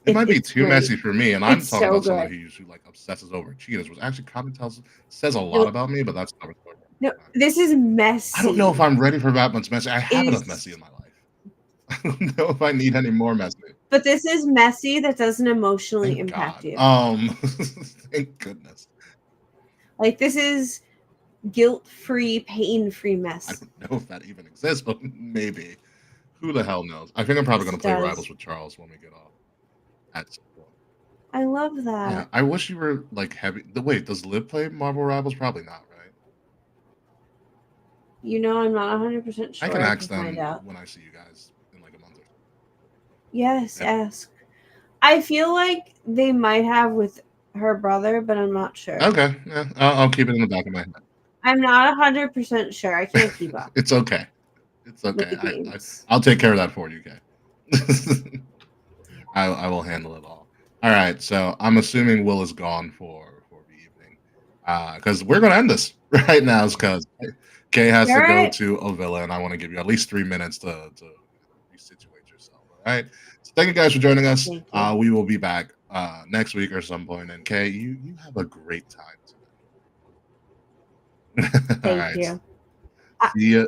It might be too messy for me, and I'm talking about someone who like obsesses over Cheetos, which actually kind of says a lot about me, but that's not important. No, this is messy. I don't know if I'm ready for that much messy. I have enough messy in my life. I don't know if I need any more messy. But this is messy that doesn't emotionally impact you. Thank goodness. Like, this is guilt-free, pain-free I mess. don't know if that even exists, but maybe. Who the hell knows? I think I'm probably Yes, going it to play does. Rivals with Charles when we get off. At some point. I love Yeah, that. I wish you were like heavy. Wait, does Liv play Marvel Rivals? Probably not, right? You know, I'm not 100% sure. I can ask find them out. when I see you guys in like a month or so. Yes, Yeah. ask. I feel like they might have with her brother, but I'm not sure. Okay, yeah, I'll keep it in the back of my head. I'm not 100% sure. I can't keep up. It's okay. It's with okay. the games. I'll take care of that for you, Kay. I will handle it all. All right, so I'm assuming Will is gone for the evening, because we're gonna end this right now, because Kay has to go Alright. to a villa, and I want to give you at least 3 minutes to resituate yourself. All right. So thank you guys for joining us. Thank you. We will be back next week or some point. And Kay, you have a great time tonight. All right. you. See ya.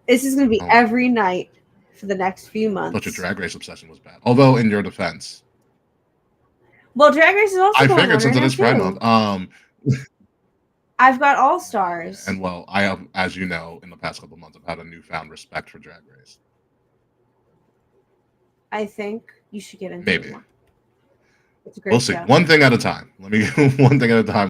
This is going to be Oh. every night for the next few I months. thought your Drag Race obsession was bad. Although, in your defense, Well, Drag Race is also I going figured on since right it is now, Pride too. Month. I've got All Stars. And well, I have, as you know, in the past couple of months, I've had a newfound respect for Drag Race. I think you should get into Maybe. it more. It's a great We'll see. show. One thing at a time. Let me one thing at a time.